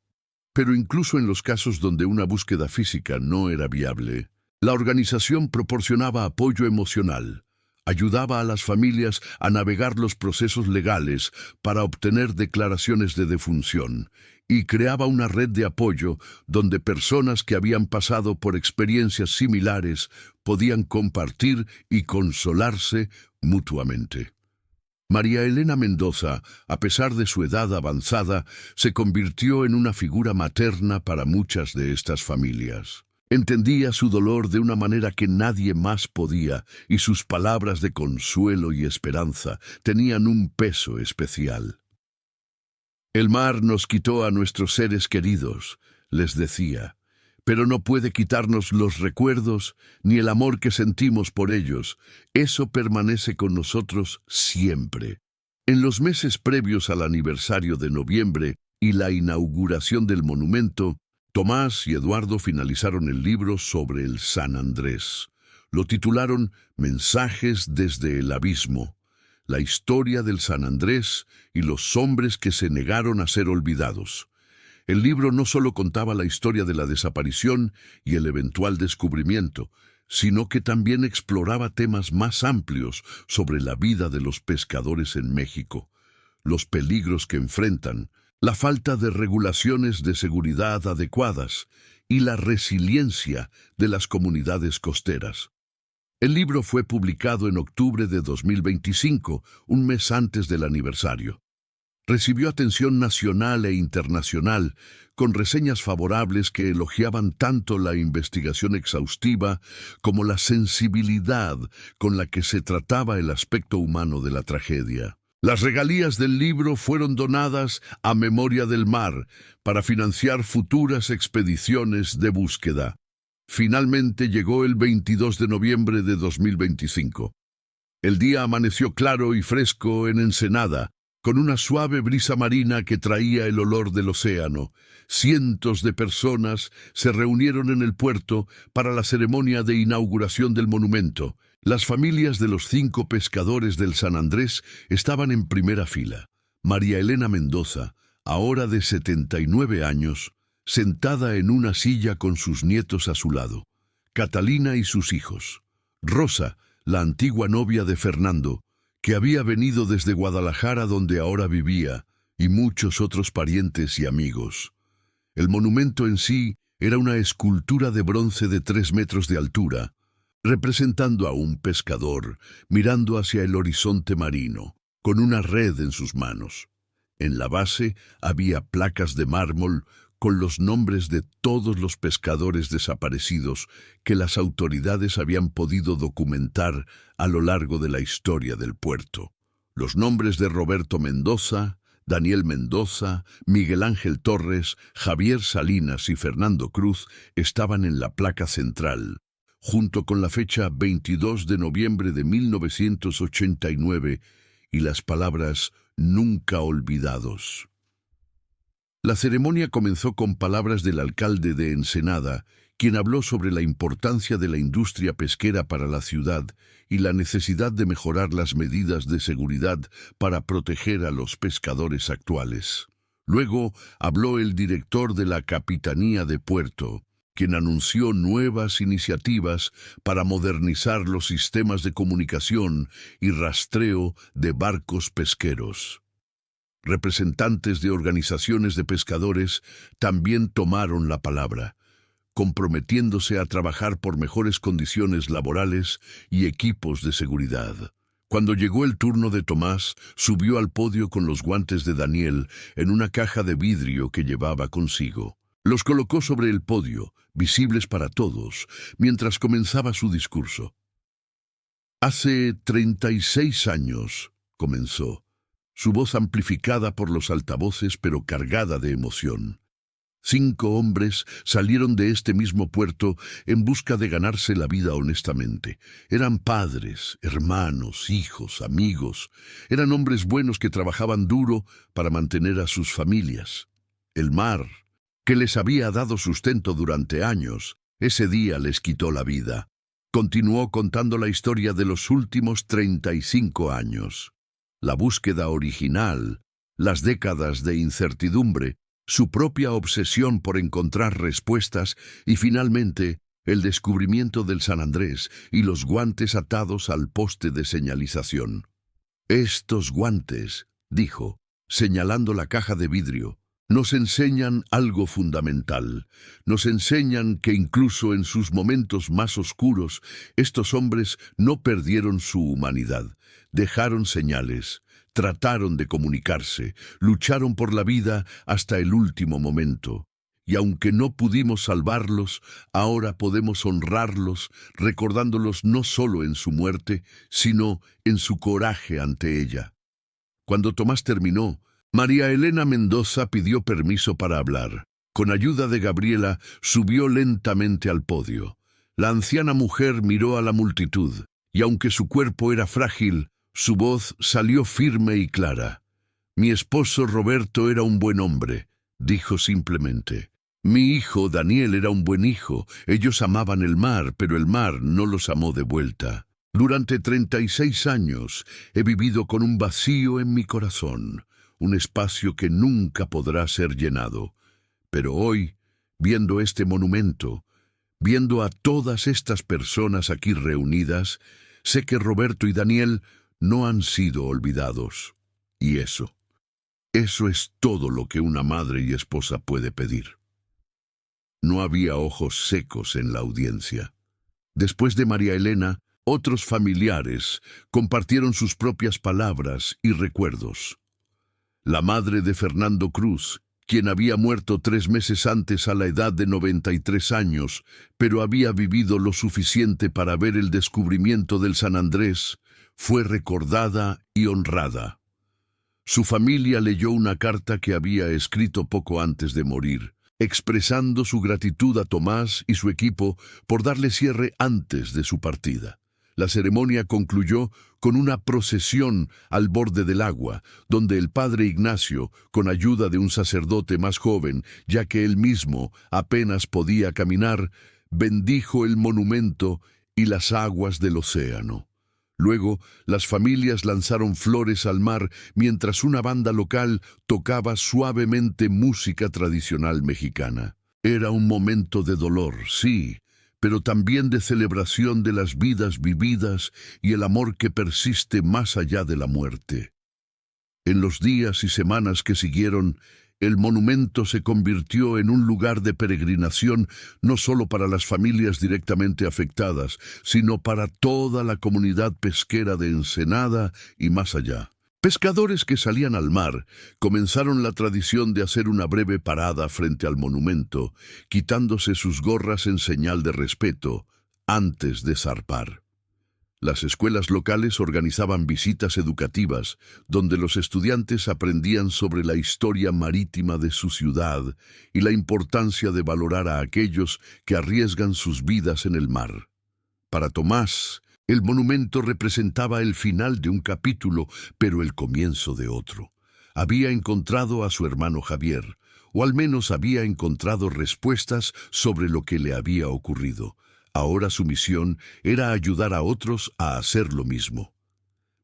Pero incluso en los casos donde una búsqueda física no era viable, la organización proporcionaba apoyo emocional, ayudaba a las familias a navegar los procesos legales para obtener declaraciones de defunción y creaba una red de apoyo donde personas que habían pasado por experiencias similares podían compartir y consolarse mutuamente. María Elena Mendoza, a pesar de su edad avanzada, se convirtió en una figura materna para muchas de estas familias. Entendía su dolor de una manera que nadie más podía, y sus palabras de consuelo y esperanza tenían un peso especial. El mar nos quitó a nuestros seres queridos, les decía, pero no puede quitarnos los recuerdos ni el amor que sentimos por ellos. Eso permanece con nosotros siempre. En los meses previos al aniversario de noviembre y la inauguración del monumento, Tomás y Eduardo finalizaron el libro sobre el San Andrés. Lo titularon Mensajes desde el Abismo, la historia del San Andrés y los hombres que se negaron a ser olvidados. El libro no solo contaba la historia de la desaparición y el eventual descubrimiento, sino que también exploraba temas más amplios sobre la vida de los pescadores en México, los peligros que enfrentan, la falta de regulaciones de seguridad adecuadas y la resiliencia de las comunidades costeras. El libro fue publicado en octubre de 2025, un mes antes del aniversario. Recibió atención nacional e internacional, con reseñas favorables que elogiaban tanto la investigación exhaustiva como la sensibilidad con la que se trataba el aspecto humano de la tragedia. Las regalías del libro fueron donadas a Memoria del Mar para financiar futuras expediciones de búsqueda. Finalmente llegó el 22 de noviembre de 2025. El día amaneció claro y fresco en Ensenada, con una suave brisa marina que traía el olor del océano. Cientos de personas se reunieron en el puerto para la ceremonia de inauguración del monumento. Las familias de los 5 pescadores del San Andrés estaban en primera fila. María Elena Mendoza, ahora de 79 años, sentada en una silla con sus nietos a su lado. Catalina y sus hijos. Rosa, la antigua novia de Fernando, que había venido desde Guadalajara donde ahora vivía, y muchos otros parientes y amigos. El monumento en sí era una escultura de bronce de 3 metros de altura, representando a un pescador mirando hacia el horizonte marino, con una red en sus manos. En la base había placas de mármol con los nombres de todos los pescadores desaparecidos que las autoridades habían podido documentar a lo largo de la historia del puerto. Los nombres de Roberto Mendoza, Daniel Mendoza, Miguel Ángel Torres, Javier Salinas y Fernando Cruz estaban en la placa central, junto con la fecha 22 de noviembre de 1989 y las palabras «Nunca olvidados». La ceremonia comenzó con palabras del alcalde de Ensenada, quien habló sobre la importancia de la industria pesquera para la ciudad y la necesidad de mejorar las medidas de seguridad para proteger a los pescadores actuales. Luego habló el director de la Capitanía de Puerto, quien anunció nuevas iniciativas para modernizar los sistemas de comunicación y rastreo de barcos pesqueros. Representantes de organizaciones de pescadores también tomaron la palabra, comprometiéndose a trabajar por mejores condiciones laborales y equipos de seguridad. Cuando llegó el turno de Tomás, subió al podio con los guantes de Daniel en una caja de vidrio que llevaba consigo. Los colocó sobre el podio, visibles para todos, mientras comenzaba su discurso. Hace 36 años, comenzó, su voz amplificada por los altavoces pero cargada de emoción. 5 hombres salieron de este mismo puerto en busca de ganarse la vida honestamente. Eran padres, hermanos, hijos, amigos. Eran hombres buenos que trabajaban duro para mantener a sus familias. El mar, que les había dado sustento durante años, ese día les quitó la vida. Continuó contando la historia de los últimos 35 años. La búsqueda original, las décadas de incertidumbre, su propia obsesión por encontrar respuestas y finalmente el descubrimiento del San Andrés y los guantes atados al poste de señalización. Estos guantes, dijo, señalando la caja de vidrio, nos enseñan algo fundamental. Nos enseñan que incluso en sus momentos más oscuros, estos hombres no perdieron su humanidad, dejaron señales. Trataron de comunicarse, lucharon por la vida hasta el último momento. Y aunque no pudimos salvarlos, ahora podemos honrarlos, recordándolos no solo en su muerte, sino en su coraje ante ella. Cuando Tomás terminó, María Elena Mendoza pidió permiso para hablar. Con ayuda de Gabriela, subió lentamente al podio. La anciana mujer miró a la multitud, y aunque su cuerpo era frágil, su voz salió firme y clara. Mi esposo Roberto era un buen hombre, dijo simplemente. Mi hijo Daniel era un buen hijo. Ellos amaban el mar, pero el mar no los amó de vuelta. Durante 36 años he vivido con un vacío en mi corazón, un espacio que nunca podrá ser llenado. Pero hoy, viendo este monumento, viendo a todas estas personas aquí reunidas, sé que Roberto y Daniel no han sido olvidados. Y eso es todo lo que una madre y esposa puede pedir. No había ojos secos en la audiencia. Después de María Elena, otros familiares compartieron sus propias palabras y recuerdos. La madre de Fernando Cruz, quien había muerto 3 meses antes a la edad de 93 años, pero había vivido lo suficiente para ver el descubrimiento del San Andrés, fue recordada y honrada. Su familia leyó una carta que había escrito poco antes de morir, expresando su gratitud a Tomás y su equipo por darle cierre antes de su partida. La ceremonia concluyó con una procesión al borde del agua, donde el padre Ignacio, con ayuda de un sacerdote más joven, ya que él mismo apenas podía caminar, bendijo el monumento y las aguas del océano. Luego, las familias lanzaron flores al mar mientras una banda local tocaba suavemente música tradicional mexicana. Era un momento de dolor, sí, pero también de celebración de las vidas vividas y el amor que persiste más allá de la muerte. En los días y semanas que siguieron, el monumento se convirtió en un lugar de peregrinación no solo para las familias directamente afectadas, sino para toda la comunidad pesquera de Ensenada y más allá. Pescadores que salían al mar comenzaron la tradición de hacer una breve parada frente al monumento, quitándose sus gorras en señal de respeto antes de zarpar. Las escuelas locales organizaban visitas educativas, donde los estudiantes aprendían sobre la historia marítima de su ciudad y la importancia de valorar a aquellos que arriesgan sus vidas en el mar. Para Tomás, el monumento representaba el final de un capítulo, pero el comienzo de otro. Había encontrado a su hermano Javier, o al menos había encontrado respuestas sobre lo que le había ocurrido. Ahora su misión era ayudar a otros a hacer lo mismo.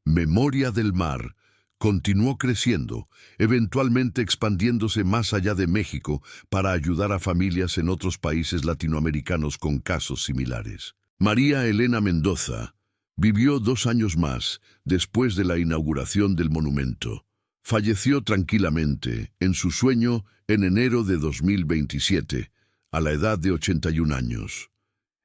Memoria del Mar continuó creciendo, eventualmente expandiéndose más allá de México para ayudar a familias en otros países latinoamericanos con casos similares. María Elena Mendoza vivió 2 años más después de la inauguración del monumento. Falleció tranquilamente en su sueño en enero de 2027, a la edad de 81 años.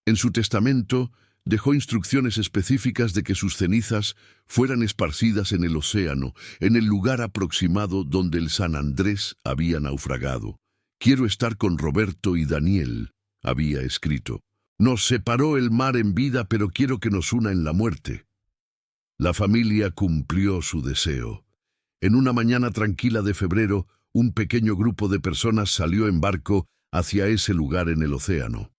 En su testamento dejó instrucciones específicas de que sus cenizas fueran esparcidas en el océano, en el lugar aproximado donde el San Andrés había naufragado. «Quiero estar con Roberto y Daniel», había escrito. «Nos separó el mar en vida, pero quiero que nos una en la muerte». La familia cumplió su deseo. En una mañana tranquila de febrero, un pequeño grupo de personas salió en barco hacia ese lugar en el océano.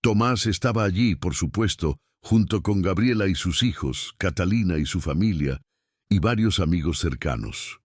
Tomás estaba allí, por supuesto, junto con Gabriela y sus hijos, Catalina y su familia, y varios amigos cercanos.